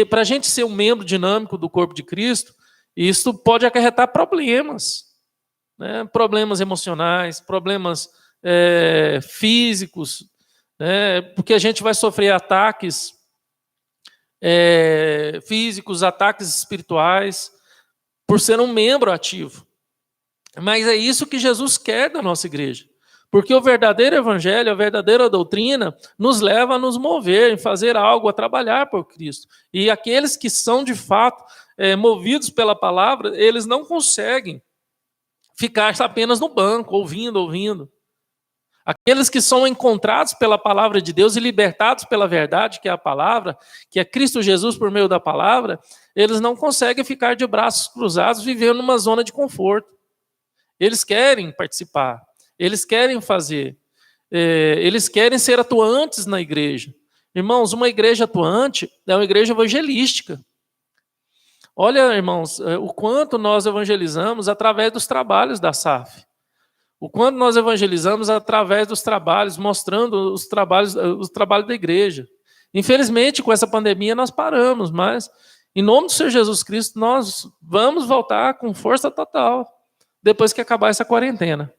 para a gente ser um membro dinâmico do corpo de Cristo, isso pode acarretar problemas. Problemas emocionais, problemas físicos, porque a gente vai sofrer ataques físicos, ataques espirituais, por ser um membro ativo. Mas é isso que Jesus quer da nossa igreja. Porque o verdadeiro evangelho, a verdadeira doutrina, nos leva a nos mover, em fazer algo, a trabalhar por Cristo. E aqueles que são, de fato, movidos pela palavra, eles não conseguem ficar apenas no banco, ouvindo. Aqueles que são encontrados pela palavra de Deus e libertados pela verdade, que é a palavra, que é Cristo Jesus por meio da palavra, eles não conseguem ficar de braços cruzados, vivendo numa zona de conforto. Eles querem participar, eles querem fazer, eles querem ser atuantes na igreja. Irmãos, uma igreja atuante é uma igreja evangelística. Olha, irmãos, o quanto nós evangelizamos através dos trabalhos da SAF. O quanto nós evangelizamos através dos trabalhos, mostrando os trabalhos da igreja. Infelizmente, com essa pandemia, nós paramos, mas, em nome do Senhor Jesus Cristo, nós vamos voltar com força total, depois que acabar essa quarentena.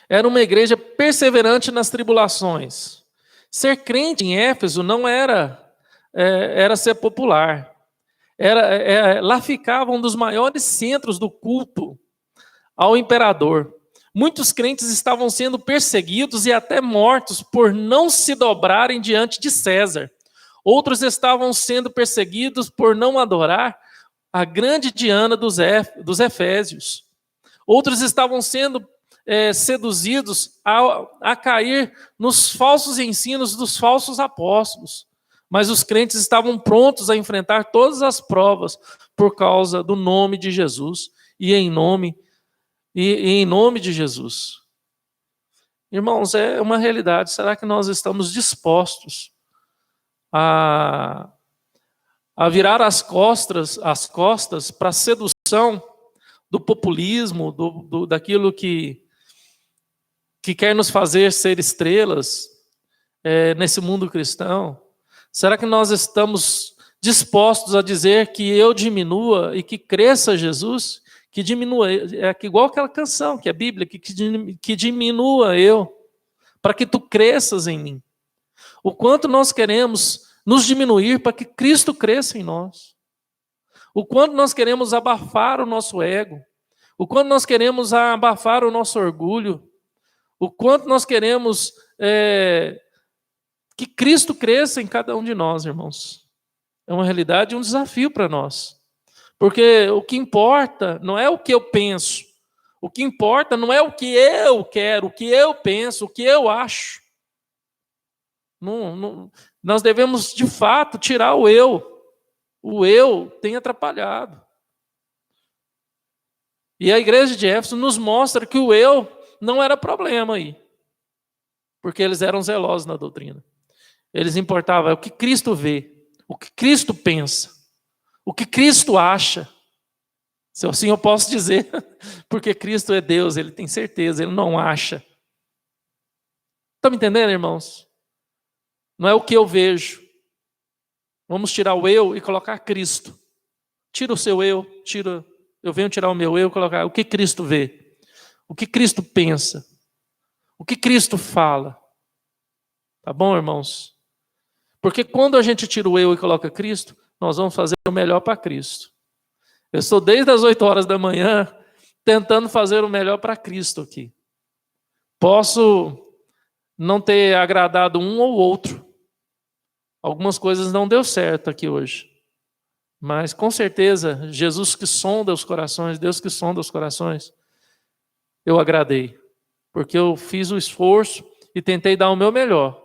Era uma igreja perseverante nas tribulações. Ser crente em Éfeso não era ser popular. Lá ficava um dos maiores centros do culto ao imperador. Muitos crentes estavam sendo perseguidos e até mortos por não se dobrarem diante de César. Outros estavam sendo perseguidos por não adorar a grande Diana dos Efésios. Outros estavam sendo seduzidos a cair nos falsos ensinos dos falsos apóstolos. Mas os crentes estavam prontos a enfrentar todas as provas por causa do nome de Jesus e em nome de Jesus. Irmãos, é uma realidade. Será que nós estamos dispostos a virar as costas para a sedução do populismo, daquilo que quer nos fazer ser estrelas nesse mundo cristão? Será que nós estamos dispostos a dizer que eu diminua e que cresça Jesus? Que diminua, igual aquela canção que é a Bíblia, que diminua eu, para que tu cresças em mim. O quanto nós queremos nos diminuir para que Cristo cresça em nós. O quanto nós queremos abafar o nosso ego. O quanto nós queremos abafar o nosso orgulho. O quanto nós queremos que Cristo cresça em cada um de nós, irmãos. É uma realidade e um desafio para nós. Porque o que importa não é o que eu penso. O que importa não é o que eu quero, o que eu penso, o que eu acho. Nós devemos, de fato, tirar o eu. O eu tem atrapalhado. E a igreja de Éfeso nos mostra que o eu não era problema aí. porque eles eram zelosos na doutrina. Eles importavam o que Cristo vê, o que Cristo pensa, o que Cristo acha. Se assim eu posso dizer, porque Cristo é Deus, ele tem certeza, ele não acha. Estão me entendendo, irmãos? Não é o que eu vejo. Vamos tirar o eu e colocar Cristo. Tira o seu eu, eu venho tirar o meu eu e colocar o que Cristo vê, o que Cristo pensa, o que Cristo fala. Tá bom, irmãos? Porque quando a gente tira o eu e coloca Cristo, nós vamos fazer o melhor para Cristo. Eu estou desde as 8 horas da manhã tentando fazer o melhor para Cristo aqui. Posso não ter agradado um ou outro. Algumas coisas não deu certo aqui hoje. Mas com certeza, Jesus que sonda os corações, Deus que sonda os corações, eu agradei. Porque eu fiz o esforço e tentei dar o meu melhor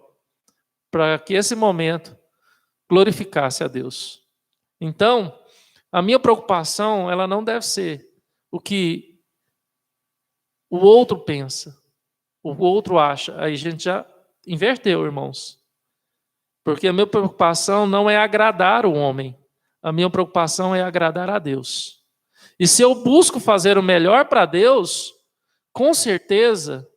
para que esse momento glorificasse a Deus. Então, a minha preocupação, ela não deve ser o que o outro pensa, o outro acha. Aí a gente já inverteu, irmãos. Porque a minha preocupação não é agradar o homem. A minha preocupação é agradar a Deus. E se eu busco fazer o melhor para Deus, com certeza,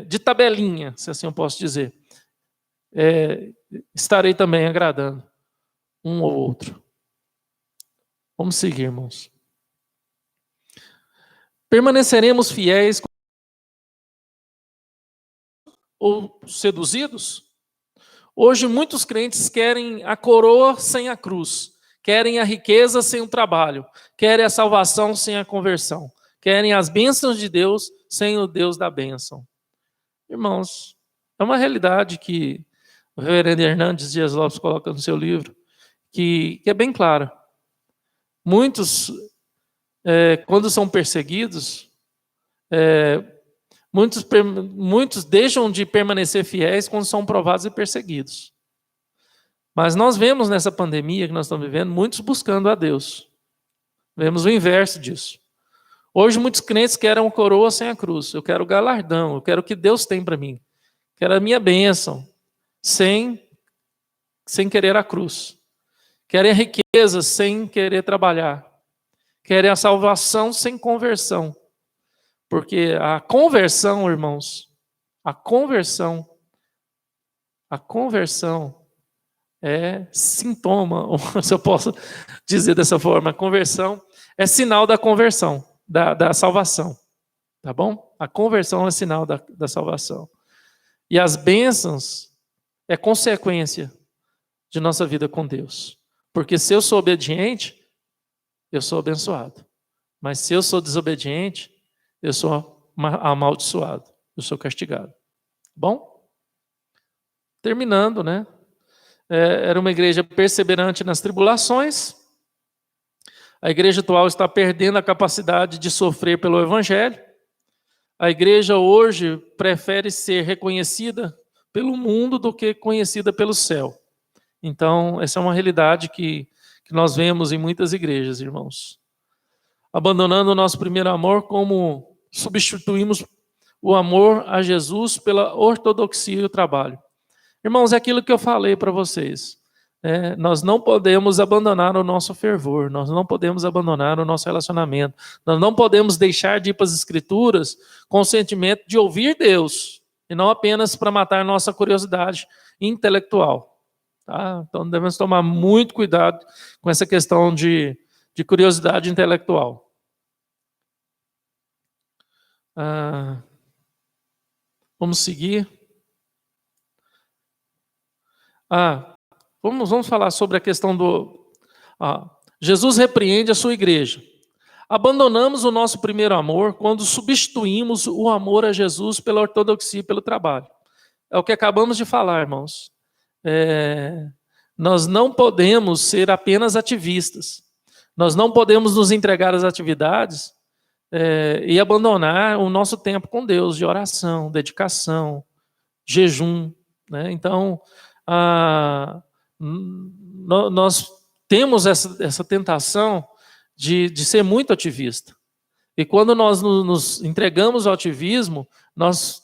de tabelinha, se assim eu posso dizer, estarei também agradando um ou outro. Vamos seguir, irmãos. Permaneceremos fiéis ou seduzidos? Hoje muitos crentes querem a coroa sem a cruz, querem a riqueza sem o trabalho, querem a salvação sem a conversão, querem as bênçãos de Deus sem o Deus da bênção. Irmãos, é uma realidade que o reverendo Hernandes Dias Lopes coloca no seu livro, que é bem clara. Muitos, quando são perseguidos, muitos deixam de permanecer fiéis quando são provados e perseguidos. Mas nós vemos nessa pandemia que nós estamos vivendo, muitos buscando a Deus. Vemos o inverso disso. Hoje muitos crentes querem uma coroa sem a cruz. Eu quero o galardão, eu quero o que Deus tem para mim. Quero a minha bênção, sem querer a cruz. Querem a riqueza sem querer trabalhar. Querem a salvação sem conversão. Porque a conversão, irmãos, a conversão é sintoma, se eu posso dizer dessa forma, a conversão é sinal da conversão, da salvação, tá bom? A conversão é sinal da salvação. E as bênçãos é consequência de nossa vida com Deus. Porque se eu sou obediente, eu sou abençoado. Mas se eu sou desobediente, eu sou amaldiçoado, eu sou castigado. Bom? Terminando, né? Era uma igreja perseverante nas tribulações. A igreja atual está perdendo a capacidade de sofrer pelo evangelho. A igreja hoje prefere ser reconhecida pelo mundo do que conhecida pelo céu. Então, essa é uma realidade que nós vemos em muitas igrejas, irmãos. Abandonando o nosso primeiro amor, como substituímos o amor a Jesus pela ortodoxia e o trabalho. Irmãos, é aquilo que eu falei para vocês. Nós não podemos abandonar o nosso fervor, nós não podemos abandonar o nosso relacionamento, nós não podemos deixar de ir para as Escrituras com o sentimento de ouvir Deus, e não apenas para matar nossa curiosidade intelectual. Tá? Então devemos tomar muito cuidado com essa questão de curiosidade intelectual. Vamos seguir. Vamos falar sobre a questão do... Jesus repreende a sua igreja. Abandonamos o nosso primeiro amor quando substituímos o amor a Jesus pela ortodoxia e pelo trabalho. É o que acabamos de falar, irmãos. Nós não podemos ser apenas ativistas. Nós não podemos nos entregar às atividades e abandonar o nosso tempo com Deus, de oração, dedicação, jejum. Né? Então, nós temos essa tentação de ser muito ativista. E quando nós nos entregamos ao ativismo, nós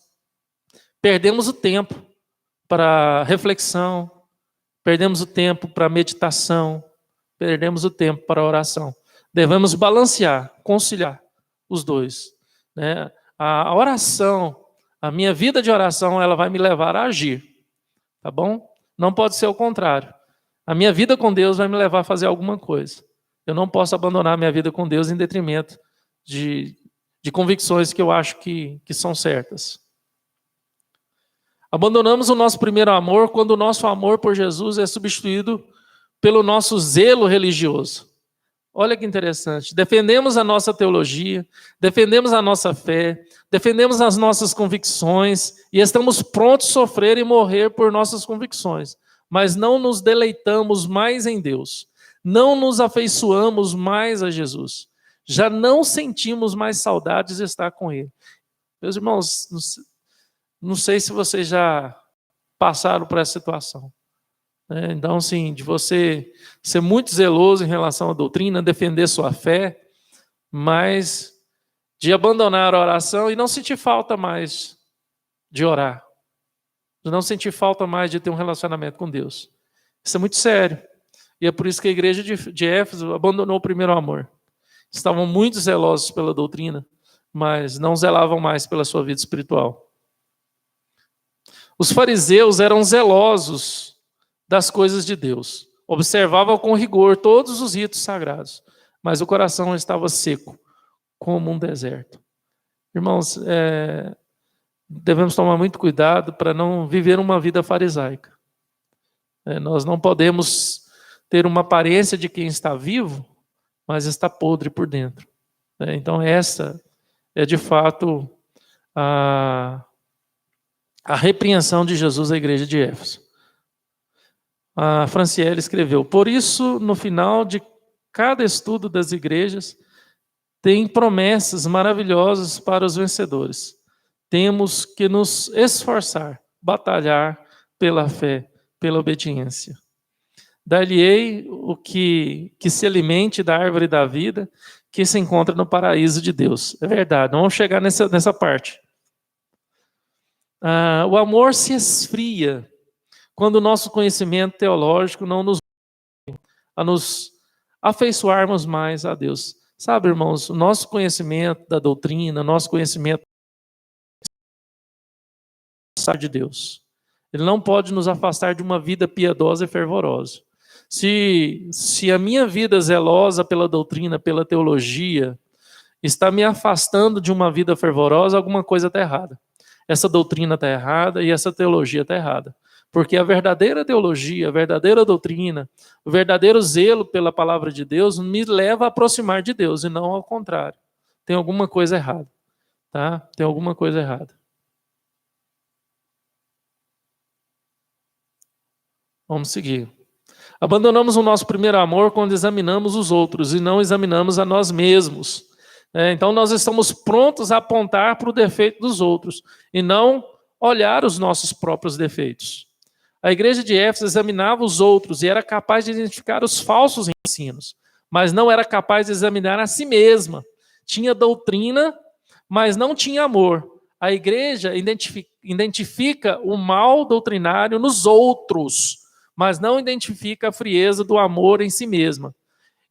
perdemos o tempo para reflexão, perdemos o tempo para meditação, perdemos o tempo para oração. Devemos balancear, conciliar os dois, né? A oração, a minha vida de oração, ela vai me levar a agir, tá bom? Não pode ser o contrário. A minha vida com Deus vai me levar a fazer alguma coisa. Eu não posso abandonar a minha vida com Deus em detrimento de convicções que eu acho que são certas. Abandonamos o nosso primeiro amor quando o nosso amor por Jesus é substituído pelo nosso zelo religioso. Olha que interessante. Defendemos a nossa teologia, defendemos a nossa fé, defendemos as nossas convicções e estamos prontos a sofrer e morrer por nossas convicções, mas não nos deleitamos mais em Deus, não nos afeiçoamos mais a Jesus, já não sentimos mais saudades de estar com Ele. Meus irmãos, não sei se vocês já passaram por essa situação. Então, assim, de você ser muito zeloso em relação à doutrina, defender sua fé, mas de abandonar a oração e não sentir falta mais de orar, de não sentir falta mais de ter um relacionamento com Deus. Isso é muito sério. E é por isso que a igreja de Éfeso abandonou o primeiro amor. Estavam muito zelosos pela doutrina, mas não zelavam mais pela sua vida espiritual. Os fariseus eram zelosos das coisas de Deus. Observavam com rigor todos os ritos sagrados, mas o coração estava seco, como um deserto. Irmãos, devemos tomar muito cuidado para não viver uma vida farisaica. Nós não podemos ter uma aparência de quem está vivo, mas está podre por dentro. Então essa é de fato a repreensão de Jesus à igreja de Éfeso. A Franciele escreveu: por isso, no final de cada estudo das igrejas, tem promessas maravilhosas para os vencedores. Temos que nos esforçar, batalhar pela fé, pela obediência. Dar-lhe-ei o que se alimente da árvore da vida, que se encontra no paraíso de Deus. É verdade, vamos chegar nessa parte. O amor se esfria quando o nosso conhecimento teológico não nos a nos afeiçoarmos mais a Deus. Sabe, irmãos, o nosso conhecimento da doutrina, nosso conhecimento de Deus, ele não pode nos afastar de uma vida piedosa e fervorosa. Se a minha vida zelosa pela doutrina, pela teologia, está me afastando de uma vida fervorosa, alguma coisa está errada. Essa doutrina está errada e essa teologia está errada. Porque a verdadeira teologia, a verdadeira doutrina, o verdadeiro zelo pela palavra de Deus me leva a aproximar de Deus e não ao contrário. Tem alguma coisa errada. Tá? Tem alguma coisa errada. Vamos seguir. Abandonamos o nosso primeiro amor quando examinamos os outros e não examinamos a nós mesmos. Então nós estamos prontos a apontar para o defeito dos outros e não olhar os nossos próprios defeitos. A igreja de Éfeso examinava os outros e era capaz de identificar os falsos ensinos, mas não era capaz de examinar a si mesma. Tinha doutrina, mas não tinha amor. A igreja identifica o mal doutrinário nos outros, mas não identifica a frieza do amor em si mesma.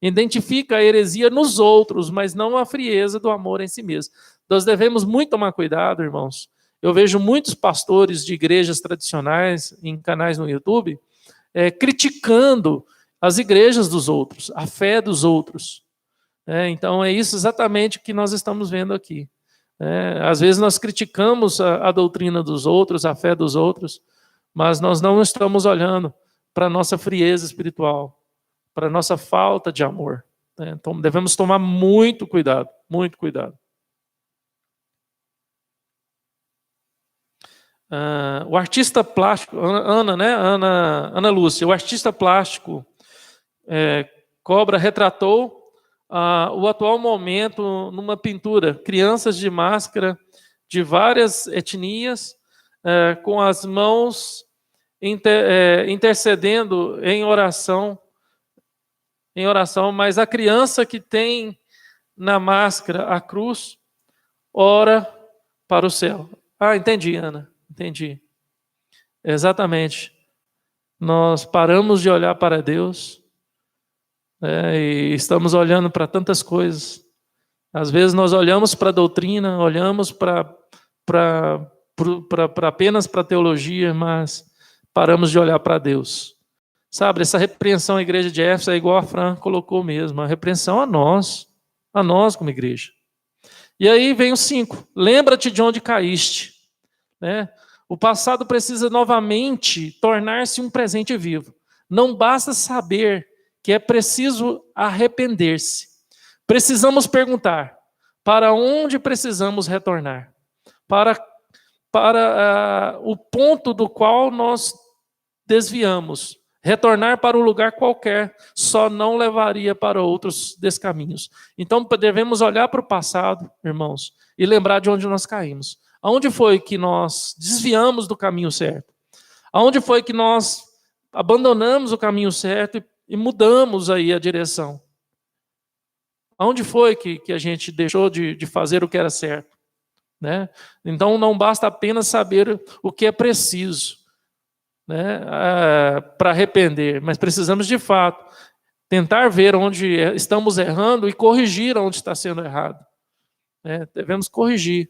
Identifica a heresia nos outros, mas não a frieza do amor em si mesmo. Nós devemos muito tomar cuidado, irmãos. Eu vejo muitos pastores de igrejas tradicionais, em canais no YouTube, criticando as igrejas dos outros, a fé dos outros. Então é isso exatamente que nós estamos vendo aqui. Às vezes nós criticamos a doutrina dos outros, a fé dos outros, mas nós não estamos olhando para a nossa frieza espiritual, para a nossa falta de amor. Então devemos tomar muito cuidado, muito cuidado. O artista plástico, Ana Lúcia, o artista plástico Cobra retratou o atual momento numa pintura, crianças de máscara de várias etnias, com as mãos intercedendo em oração, mas a criança que tem na máscara a cruz, ora para o céu. Ah, entendi, Ana, entendi. Exatamente. Nós paramos de olhar para Deus, e estamos olhando para tantas coisas. Às vezes nós olhamos para a doutrina, olhamos apenas para a teologia, mas paramos de olhar para Deus. Sabe, essa repreensão à igreja de Éfeso é igual a Fran colocou mesmo, a repreensão a nós como igreja. E aí vem o 5, lembra-te de onde caíste. Né? O passado precisa novamente tornar-se um presente vivo. Não basta saber que é preciso arrepender-se. Precisamos perguntar, para onde precisamos retornar? Para o ponto do qual nós desviamos. Retornar para um lugar qualquer só não levaria para outros descaminhos. Então devemos olhar para o passado, irmãos, e lembrar de onde nós caímos. Aonde foi que nós desviamos do caminho certo? Aonde foi que nós abandonamos o caminho certo e mudamos aí a direção? Aonde foi que a gente deixou de fazer o que era certo? Né? Então não basta apenas saber o que é preciso, né, para arrepender, mas precisamos de fato tentar ver onde estamos errando e corrigir onde está sendo errado. Né? Devemos corrigir.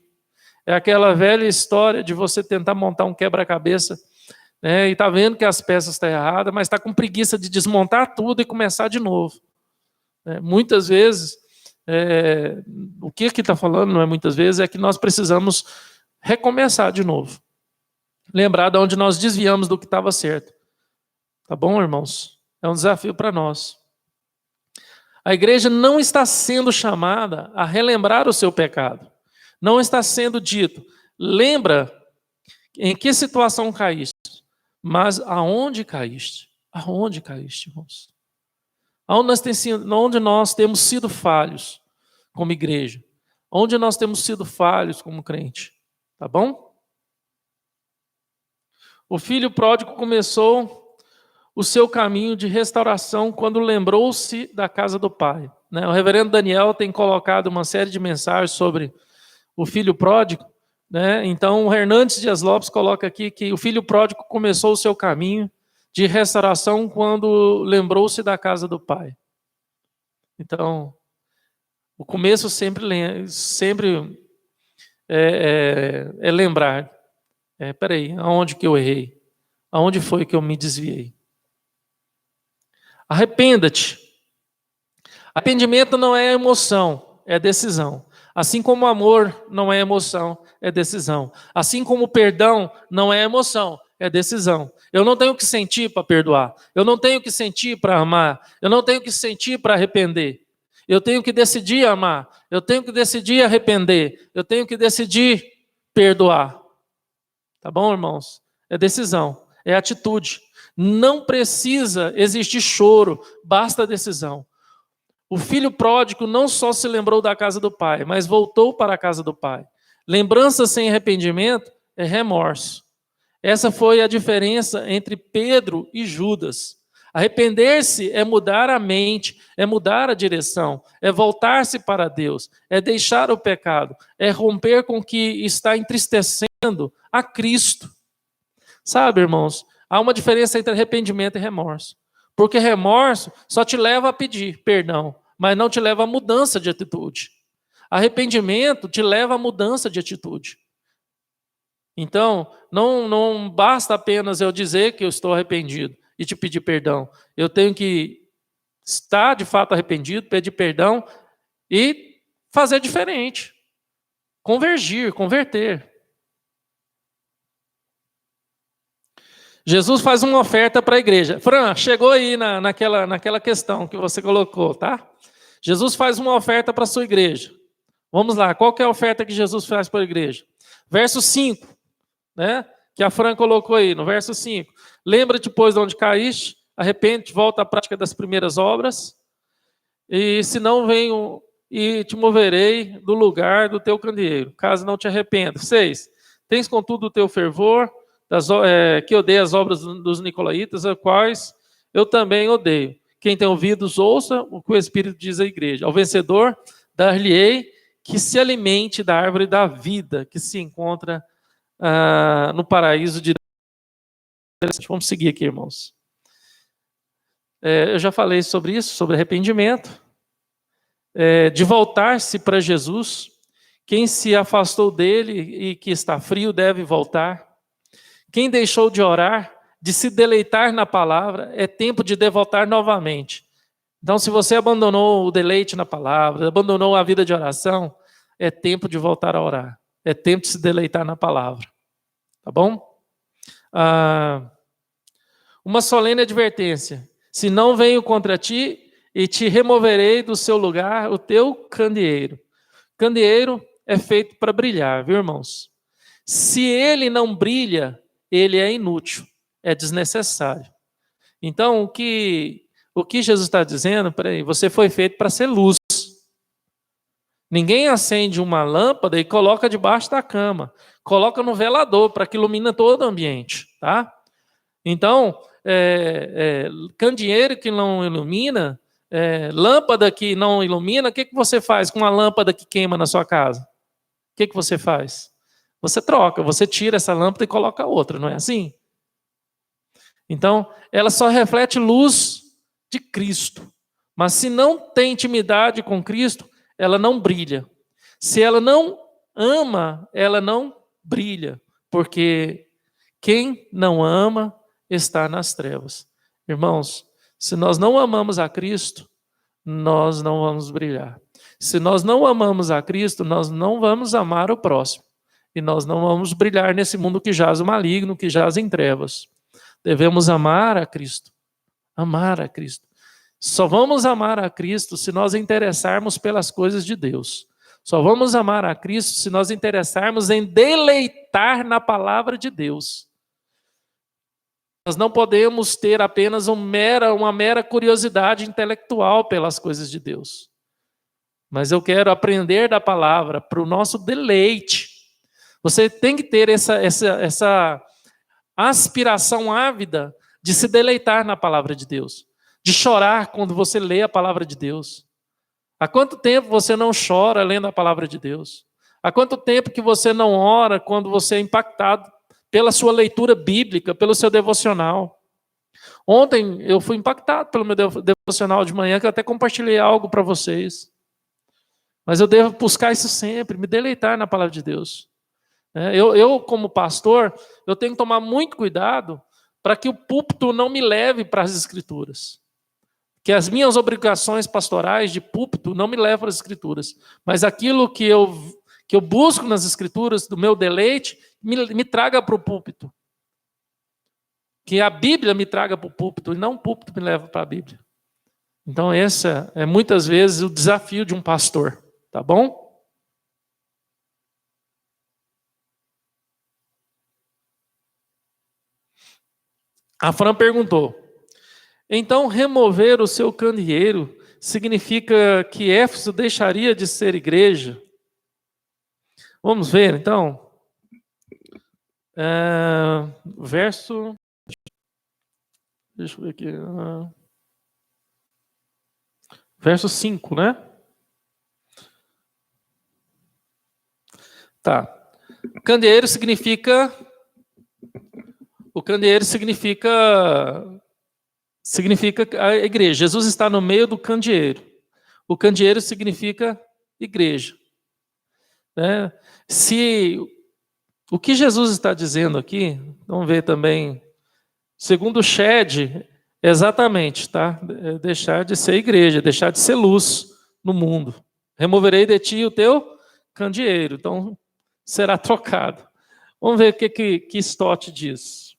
É aquela velha história de você tentar montar um quebra-cabeça, né, e está vendo que as peças estão erradas, mas está com preguiça de desmontar tudo e começar de novo. Muitas vezes, o que está falando, não é muitas vezes, é que nós precisamos recomeçar de novo. Lembrar de onde nós desviamos do que estava certo. Tá bom, irmãos? É um desafio para nós. A igreja não está sendo chamada a relembrar o seu pecado. Não está sendo dito, lembra em que situação caíste, mas aonde caíste? Aonde caíste, irmãos? Onde nós temos sido falhos como igreja? Onde nós temos sido falhos como crente? Tá bom? O filho pródigo começou o seu caminho de restauração quando lembrou-se da casa do pai. Né? O reverendo Daniel tem colocado uma série de mensagens sobre o filho pródigo. Né? Então, o Hernandes Dias Lopes coloca aqui que o filho pródigo começou o seu caminho de restauração quando lembrou-se da casa do pai. Então, o começo sempre é lembrar. Peraí, aonde que eu errei? Aonde foi que eu me desviei? Arrependa-te. Arrependimento não é emoção, é decisão. Assim como o amor não é emoção, é decisão. Assim como o perdão não é emoção, é decisão. Eu não tenho que sentir para perdoar. Eu não tenho que sentir para amar. Eu não tenho que sentir para arrepender. Eu tenho que decidir amar. Eu tenho que decidir arrepender. Eu tenho que decidir perdoar. Tá bom, irmãos? É decisão, é atitude. Não precisa existir choro, basta decisão. O filho pródigo não só se lembrou da casa do pai, mas voltou para a casa do pai. Lembrança sem arrependimento é remorso. Essa foi a diferença entre Pedro e Judas. Arrepender-se é mudar a mente, é mudar a direção, é voltar-se para Deus, é deixar o pecado, é romper com o que está entristecendo a Cristo. Sabe, irmãos, há uma diferença entre arrependimento e remorso. Porque remorso só te leva a pedir perdão, mas não te leva a mudança de atitude. Arrependimento te leva a mudança de atitude. Então, não basta apenas eu dizer que eu estou arrependido e te pedir perdão. Eu tenho que estar de fato arrependido, pedir perdão e fazer diferente. Converter. Jesus faz uma oferta para a igreja. Fran, chegou aí naquela questão que você colocou, tá? Jesus faz uma oferta para a sua igreja. Vamos lá, qual que é a oferta que Jesus faz para a igreja? Verso 5, né? Que a Fran colocou aí, no verso 5. Lembra-te, pois, de onde caíste, arrepende-te, volta à prática das primeiras obras, e se não venho e te moverei do lugar do teu candeeiro, caso não te arrependa. 6. Tens contudo o teu fervor, que odeia as obras dos nicolaítas, as quais eu também odeio. Quem tem ouvidos, ouça o que o Espírito diz à igreja. Ao vencedor, dar-lhe-ei que se alimente da árvore da vida, que se encontra no paraíso de Deus. Vamos seguir aqui, irmãos. Eu já falei sobre isso, sobre arrependimento, de voltar-se para Jesus. Quem se afastou dele e que está frio deve voltar. Quem deixou de orar, de se deleitar na palavra, é tempo de devotar novamente. Então, se você abandonou o deleite na palavra, abandonou a vida de oração, é tempo de voltar a orar. É tempo de se deleitar na palavra. Tá bom? Uma solene advertência. Se não venho contra ti, e te removerei do seu lugar o teu candeeiro. Candeeiro é feito para brilhar, viu, irmãos? Se ele não brilha, ele é inútil, é desnecessário. Então, o que Jesus está dizendo, peraí, você foi feito para ser luz. Ninguém acende uma lâmpada e coloca debaixo da cama. Coloca no velador, para que ilumine todo o ambiente, tá? Então, candeeiro que não ilumina, lâmpada que não ilumina, o que você faz com uma lâmpada que queima na sua casa? O que você faz? Você troca, você tira essa lâmpada e coloca outra, não é assim? Então, ela só reflete luz de Cristo. Mas se não tem intimidade com Cristo, ela não brilha. Se ela não ama, ela não brilha. Porque quem não ama está nas trevas. Irmãos, se nós não amamos a Cristo, nós não vamos brilhar. Se nós não amamos a Cristo, nós não vamos amar o próximo. E nós não vamos brilhar nesse mundo que jaz o maligno, que jaz em trevas. Devemos amar a Cristo. Amar a Cristo. Só vamos amar a Cristo se nós interessarmos pelas coisas de Deus. Só vamos amar a Cristo se nós interessarmos em deleitar na palavra de Deus. Nós não podemos ter apenas uma mera curiosidade intelectual pelas coisas de Deus. Mas eu quero aprender da palavra para o nosso deleite. Você tem que ter essa aspiração ávida de se deleitar na palavra de Deus. De chorar quando você lê a palavra de Deus. Há quanto tempo você não chora lendo a palavra de Deus? Há quanto tempo que você não ora quando você é impactado pela sua leitura bíblica, pelo seu devocional? Ontem eu fui impactado pelo meu devocional de manhã, que eu até compartilhei algo para vocês. Mas eu devo buscar isso sempre, me deleitar na palavra de Deus. Eu, como pastor, eu tenho que tomar muito cuidado para que o púlpito não me leve para as Escrituras. Que as minhas obrigações pastorais de púlpito não me levem para as Escrituras. Mas aquilo que eu busco nas Escrituras, do meu deleite, me traga para o púlpito. Que a Bíblia me traga para o púlpito, e não o púlpito me leva para a Bíblia. Então esse é muitas vezes o desafio de um pastor. Tá bom? A Fran perguntou: então remover o seu candeeiro significa que Éfeso deixaria de ser igreja? Vamos ver então. Verso. Deixa eu ver aqui. Verso 5, né? Tá. Candeeiro significa. O candeeiro significa a igreja. Jesus está no meio do candeeiro. O candeeiro significa igreja. Se o que Jesus está dizendo aqui, vamos ver também, segundo o Shed, exatamente, tá? Deixar de ser igreja, deixar de ser luz no mundo. Removerei de ti o teu candeeiro. Então, será trocado. Vamos ver o que Stott diz.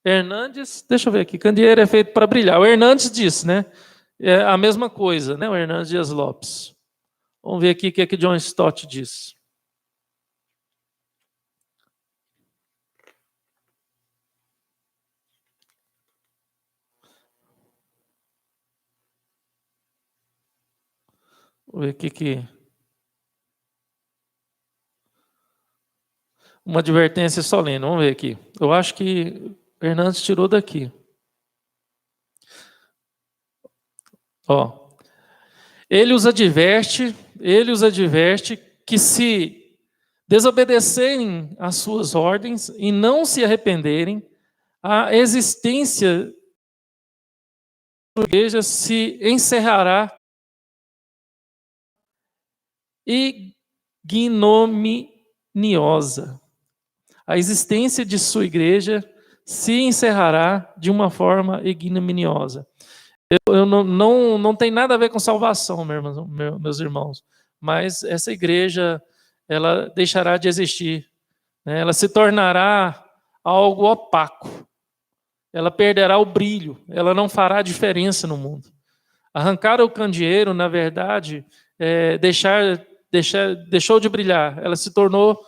Hernandes, deixa eu ver aqui, candeeiro é feito para brilhar. O Hernandes disse, né? É a mesma coisa, né? O Hernandes Dias Lopes. Vamos ver aqui o que John Stott diz. Vamos ver aqui uma advertência solene. Vamos ver aqui. Eu acho que Hernandes tirou daqui. Ele os adverte que se desobedecerem às suas ordens e não se arrependerem, a existência da igreja se encerrará ignominiosa. A existência de sua igreja se encerrará de uma forma ignominiosa. Eu não tem nada a ver com salvação, meus irmãos, mas essa igreja, ela deixará de existir, né? Ela se tornará algo opaco, ela perderá o brilho, ela não fará diferença no mundo. Arrancar o candeeiro, na verdade, deixou de brilhar, ela se tornou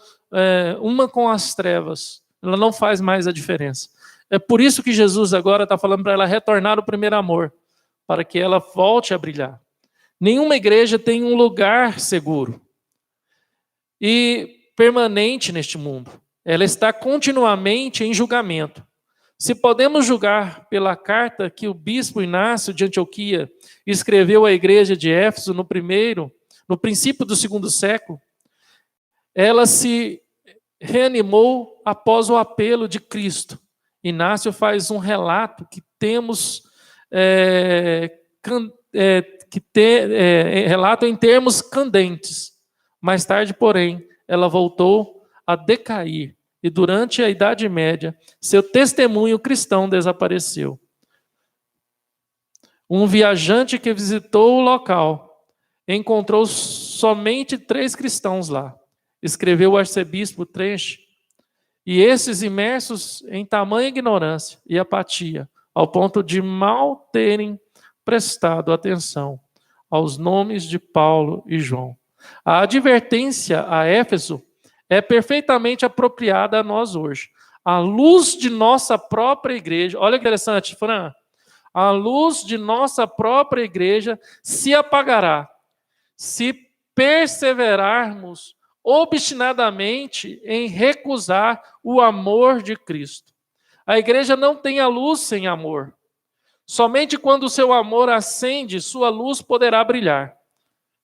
uma com as trevas, ela não faz mais a diferença. É por isso que Jesus agora está falando para ela retornar ao primeiro amor, para que ela volte a brilhar. Nenhuma igreja tem um lugar seguro e permanente neste mundo. Ela está continuamente em julgamento. Se podemos julgar pela carta que o bispo Inácio de Antioquia escreveu à igreja de Éfeso no princípio do segundo século, ela se reanimou após o apelo de Cristo. Inácio faz um relato que temos relato em termos candentes. Mais tarde, porém, ela voltou a decair e durante a Idade Média, seu testemunho cristão desapareceu. Um viajante que visitou o local encontrou somente 3 cristãos lá. Escreveu o arcebispo Trench, e esses imersos em tamanha ignorância e apatia, ao ponto de mal terem prestado atenção aos nomes de Paulo e João. A advertência a Éfeso é perfeitamente apropriada a nós hoje. A luz de nossa própria igreja, olha que interessante, Fran, a luz de nossa própria igreja se apagará se perseverarmos obstinadamente em recusar o amor de Cristo. A igreja não tem a luz sem amor. Somente quando o seu amor acende, sua luz poderá brilhar.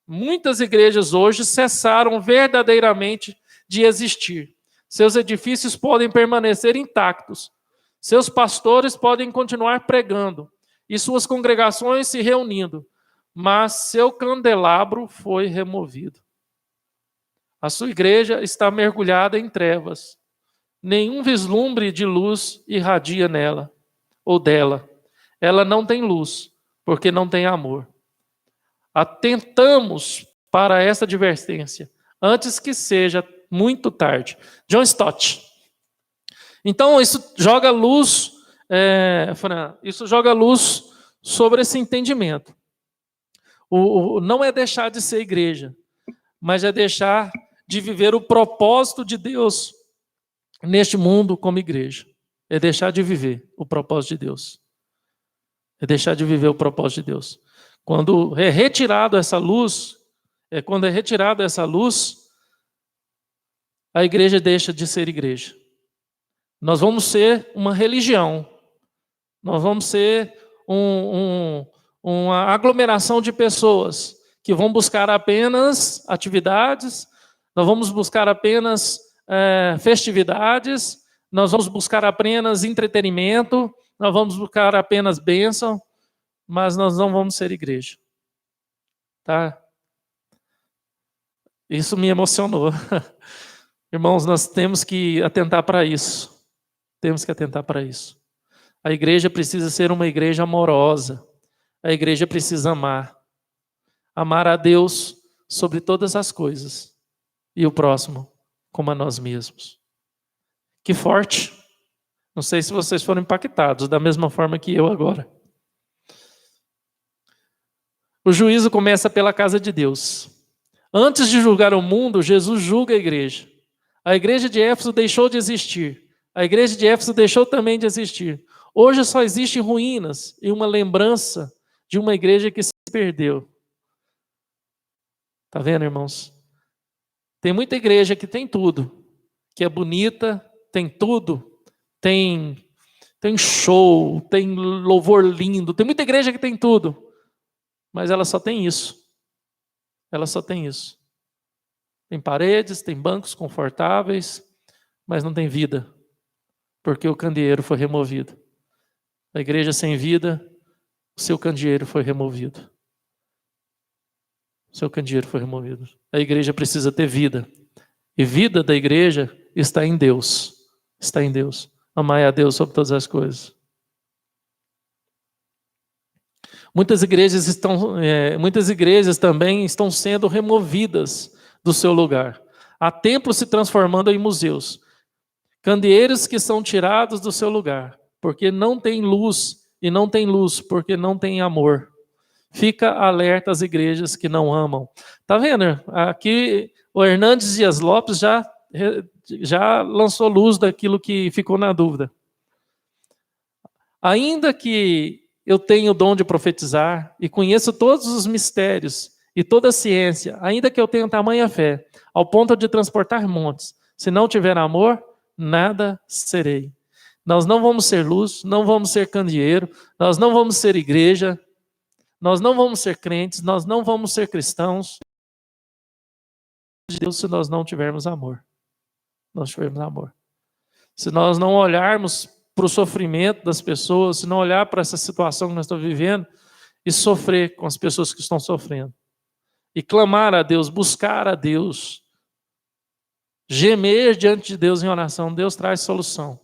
Muitas igrejas hoje cessaram verdadeiramente de existir. Seus edifícios podem permanecer intactos. Seus pastores podem continuar pregando e suas congregações se reunindo, mas seu candelabro foi removido. A sua igreja está mergulhada em trevas. Nenhum vislumbre de luz irradia nela ou dela. Ela não tem luz, porque não tem amor. Atentamos para essa advertência, antes que seja muito tarde. John Stott. Então, isso joga luz, sobre esse entendimento. Não é deixar de ser igreja, mas é deixar de viver o propósito de Deus neste mundo como igreja. É deixar de viver o propósito de Deus. É deixar de viver o propósito de Deus. Quando é retirada essa luz, a igreja deixa de ser igreja. Nós vamos ser uma religião. Nós vamos ser uma aglomeração de pessoas que vão buscar apenas atividades, nós vamos buscar apenas festividades, nós vamos buscar apenas entretenimento, nós vamos buscar apenas bênção, mas nós não vamos ser igreja. Tá? Isso me emocionou. Irmãos, nós temos que atentar para isso. Temos que atentar para isso. A igreja precisa ser uma igreja amorosa. A igreja precisa amar. Amar a Deus sobre todas as coisas. E o próximo como a nós mesmos. Que forte. Não sei se vocês foram impactados da mesma forma que eu agora. O juízo começa pela casa de Deus. Antes de julgar o mundo, Jesus julga a igreja. A igreja de Éfeso deixou de existir. A igreja de Éfeso deixou também de existir. Hoje só existem ruínas e uma lembrança de uma igreja que se perdeu. Tá vendo, irmãos? Tem muita igreja que tem tudo, que é bonita, tem tudo, tem show, tem louvor lindo, tem muita igreja que tem tudo, mas ela só tem isso. Ela só tem isso. Tem paredes, tem bancos confortáveis, mas não tem vida, porque o candeeiro foi removido. A igreja sem vida, o seu candeeiro foi removido. O seu candeeiro foi removido. A igreja precisa ter vida. E vida da igreja está em Deus. Está em Deus. Amai a Deus sobre todas as coisas. Muitas igrejas também estão sendo removidas do seu lugar. Há templos se transformando em museus. Candeeiros que são tirados do seu lugar, porque não tem luz, e não tem luz porque não tem amor. Fica alerta às igrejas que não amam. Tá vendo? Aqui o Hernandes Dias Lopes já lançou luz daquilo que ficou na dúvida. Ainda que eu tenha o dom de profetizar e conheço todos os mistérios e toda a ciência, ainda que eu tenha tamanha fé, ao ponto de transportar montes, se não tiver amor, nada serei. Nós não vamos ser luz, não vamos ser candeeiro, nós não vamos ser igreja, nós não vamos ser crentes, nós não vamos ser cristãos de Deus se nós não tivermos amor. Nós tivermos amor. Se nós não olharmos para o sofrimento das pessoas, se não olhar para essa situação que nós estamos vivendo e sofrer com as pessoas que estão sofrendo. E clamar a Deus, buscar a Deus, gemer diante de Deus em oração, Deus traz solução.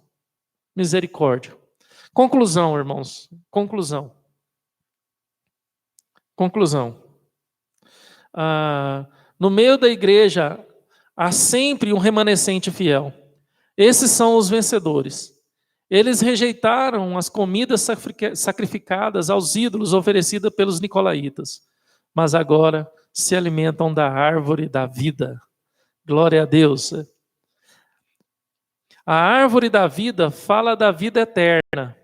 Misericórdia. Conclusão, irmãos. Conclusão. No meio da igreja há sempre um remanescente fiel. Esses são os vencedores. Eles rejeitaram as comidas sacrificadas aos ídolos oferecidas pelos nicolaítas, mas agora se alimentam da árvore da vida. Glória a Deus. A árvore da vida fala da vida eterna.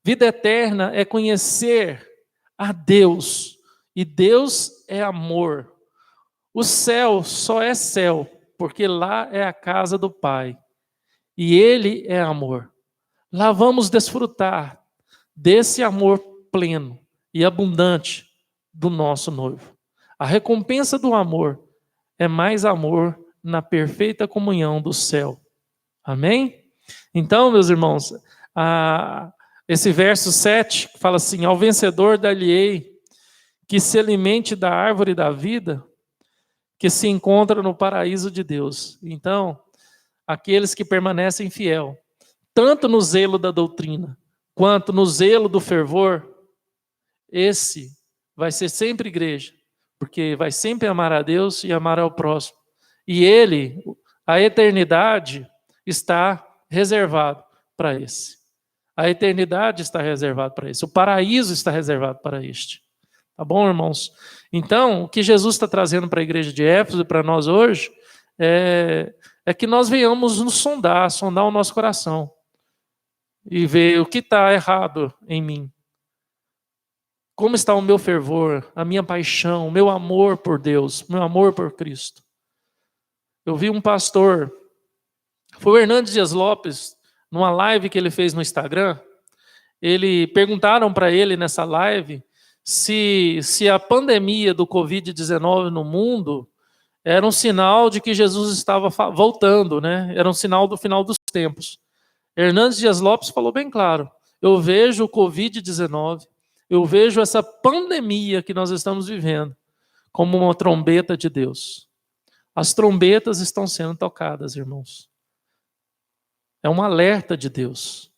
Vida eterna é conhecer a Deus, e Deus é amor. O céu só é céu, porque lá é a casa do Pai, e Ele é amor. Lá vamos desfrutar desse amor pleno e abundante do nosso noivo. A recompensa do amor é mais amor na perfeita comunhão do céu. Amém? Então, meus irmãos, esse verso 7 fala assim: ao vencedor dar-lhe-ei que se alimente da árvore da vida que se encontra no paraíso de Deus. Então, aqueles que permanecem fiel, tanto no zelo da doutrina, quanto no zelo do fervor, esse vai ser sempre igreja, porque vai sempre amar a Deus e amar ao próximo. E ele, a eternidade, está reservado para esse. A eternidade está reservada para esse. O paraíso está reservado para este. Tá bom, irmãos? Então, o que Jesus está trazendo para a igreja de Éfeso e para nós hoje é que nós venhamos nos sondar o nosso coração e ver o que está errado em mim. Como está o meu fervor, a minha paixão, o meu amor por Deus, o meu amor por Cristo. Eu vi um pastor, foi o Hernandes Dias Lopes, numa live que ele fez no Instagram, perguntaram para ele nessa live se a pandemia do Covid-19 no mundo era um sinal de que Jesus estava voltando, né? Era um sinal do final dos tempos. Hernandes Dias Lopes falou bem claro: eu vejo o Covid-19, eu vejo essa pandemia que nós estamos vivendo como uma trombeta de Deus. As trombetas estão sendo tocadas, irmãos. É um alerta de Deus.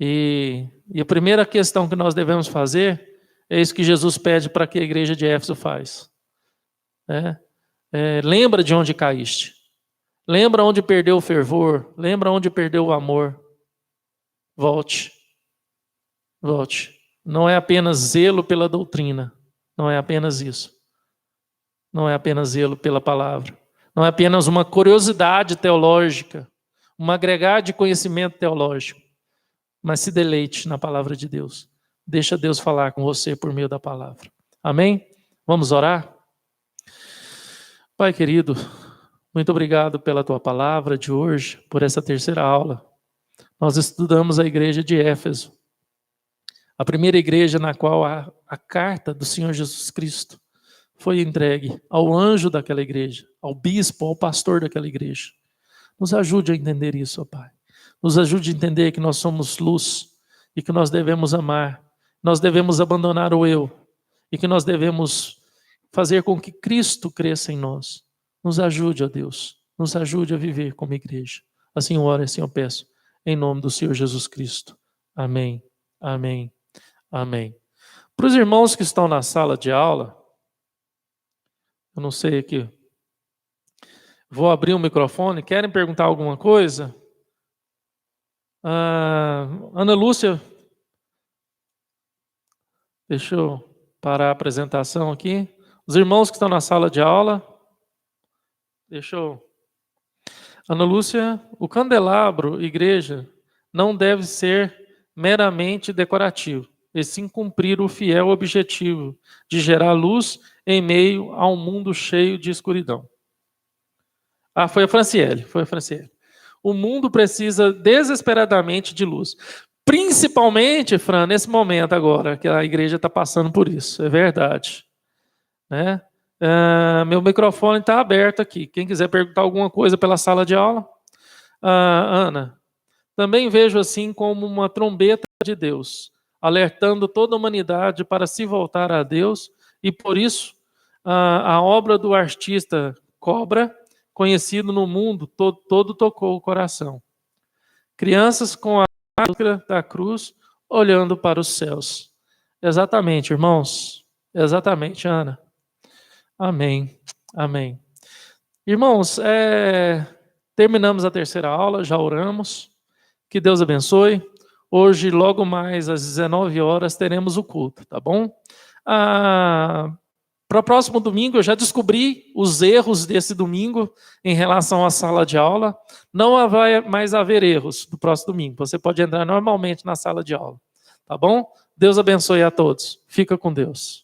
E a primeira questão que nós devemos fazer é isso que Jesus pede para que a igreja de Éfeso faz. Lembra de onde caíste. Lembra onde perdeu o fervor. Lembra onde perdeu o amor. Volte. Volte. Não é apenas zelo pela doutrina. Não é apenas isso. Não é apenas zelo pela palavra. Não é apenas uma curiosidade teológica. Um agregar de conhecimento teológico. Mas se deleite na palavra de Deus. Deixa Deus falar com você por meio da palavra. Amém? Vamos orar? Pai querido, muito obrigado pela tua palavra de hoje, por essa terceira aula. Nós estudamos a igreja de Éfeso, a primeira igreja na qual a carta do Senhor Jesus Cristo foi entregue ao anjo daquela igreja, ao bispo, ao pastor daquela igreja. Nos ajude a entender isso, ó Pai. Nos ajude a entender que nós somos luz e que nós devemos amar, nós devemos abandonar o eu e que nós devemos fazer com que Cristo cresça em nós. Nos ajude, ó Deus, nos ajude a viver como igreja. Assim eu oro, assim eu peço, em nome do Senhor Jesus Cristo. Amém, amém, amém. Para os irmãos que estão na sala de aula, eu não sei aqui, vou abrir o microfone, querem perguntar alguma coisa? Ana Lúcia, deixa eu parar a apresentação aqui. Os irmãos que estão na sala de aula, Ana Lúcia, o candelabro, igreja, não deve ser meramente decorativo, e sim cumprir o fiel objetivo de gerar luz em meio a um mundo cheio de escuridão. Foi a Franciele. O mundo precisa desesperadamente de luz. Principalmente, Fran, nesse momento agora, que a igreja está passando por isso. É verdade. Né? Meu microfone está aberto aqui. Quem quiser perguntar alguma coisa pela sala de aula. Ana, também vejo assim como uma trombeta de Deus, alertando toda a humanidade para se voltar a Deus, e por isso a obra do artista Cobra, conhecido no mundo todo tocou o coração. Crianças com a máscara da cruz olhando para os céus. Exatamente, irmãos. Exatamente, Ana. Amém. Amém. Irmãos, terminamos a terceira aula, já oramos. Que Deus abençoe. Hoje, logo mais às 19 horas, teremos o culto, tá bom? Para o próximo domingo, eu já descobri os erros desse domingo em relação à sala de aula. Não vai mais haver erros no próximo domingo. Você pode entrar normalmente na sala de aula. Tá bom? Deus abençoe a todos. Fica com Deus.